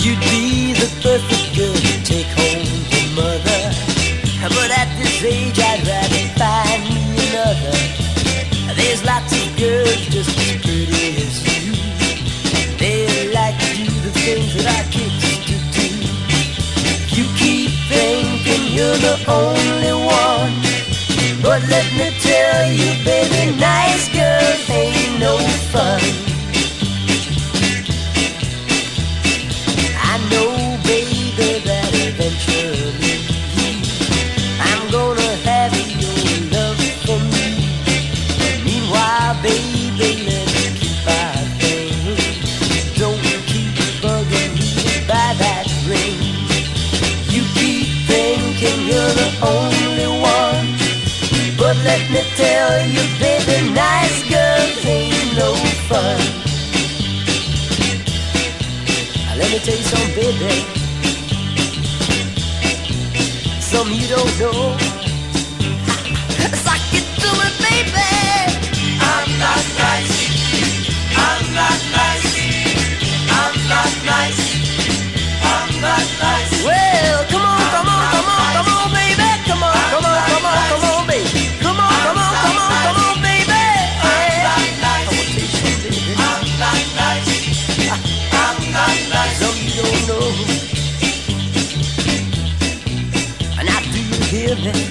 You'd be the perfect girl to take home to mother, but at this age I'd rather find me another. There's lots of girls just as pretty as you. They like to do the things that our kids to do. You keep thinking you're the only one, but let me tell you, baby, nice girls ain't no fun. I know, baby, that eventually I'm gonna have your love for me. Meanwhile, baby, let's keep our thing. Don't keep bugging me by that ring. You keep thinking you're the only one, but let me tell you, baby, nice girls ain't no fun. Let me tell you something, baby, something you don't know. Sock it to me, baby. I'm not nice. I'm not nice. I'm not nice. I'm not nice. Well, come on, come on, come on, come on, baby. Come on, come on, come on, come on, baby. Come on, come on, come on, come on, baby. I'm not nice. I'm not nice. I'm not nice. Some you don't know. Now do you hear me?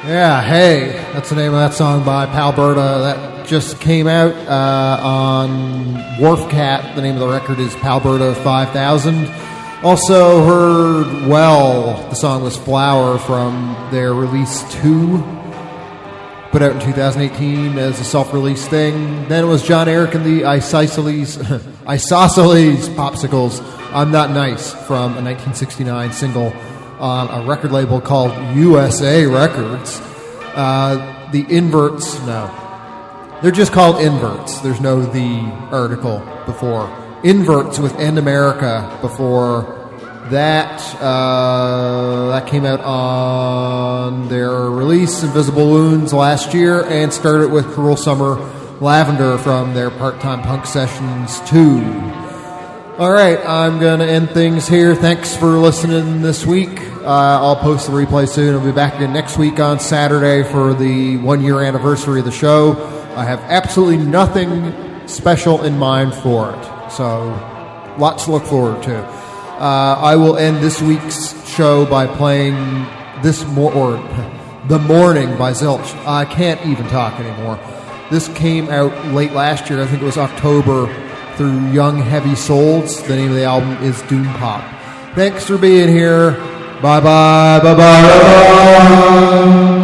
Yeah, Hey, that's the name of that song by Palberta. That just came out on Wharfcat. The name of the record is Palberta 5000. Also heard Well, the song was Flower from their release 2, put out in 2018 as a self-release thing. Then it was John Eric and the Isosceles Popsicles, I'm Not Nice, from a 1969 single on a record label called USA Records. The Inverts, no. They're just called Inverts. There's no the article before. Inverts with End America before that. That came out on their release, Invisible Wounds, last year, and started with Cruel Summer Lavender from their Part-Time Punk Sessions 2. All right, I'm going to end things here. Thanks for listening this week. I'll post the replay soon. I'll be back again next week on Saturday for the 1-year anniversary of the show. I have absolutely nothing special in mind for it, so lots to look forward to. I will end this week's show by playing The Morning by Zilch. I can't even talk anymore. This came out late last year. I think it was October, through Young Heavy Souls. The name of the album is Doom Pop. Thanks for being here. Bye-bye, bye-bye, bye-bye.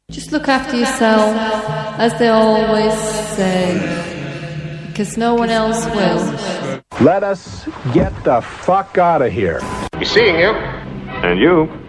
Just look after yourself, as they always say, because no one else will. Let us get the fuck out of here. Be seeing you. And you.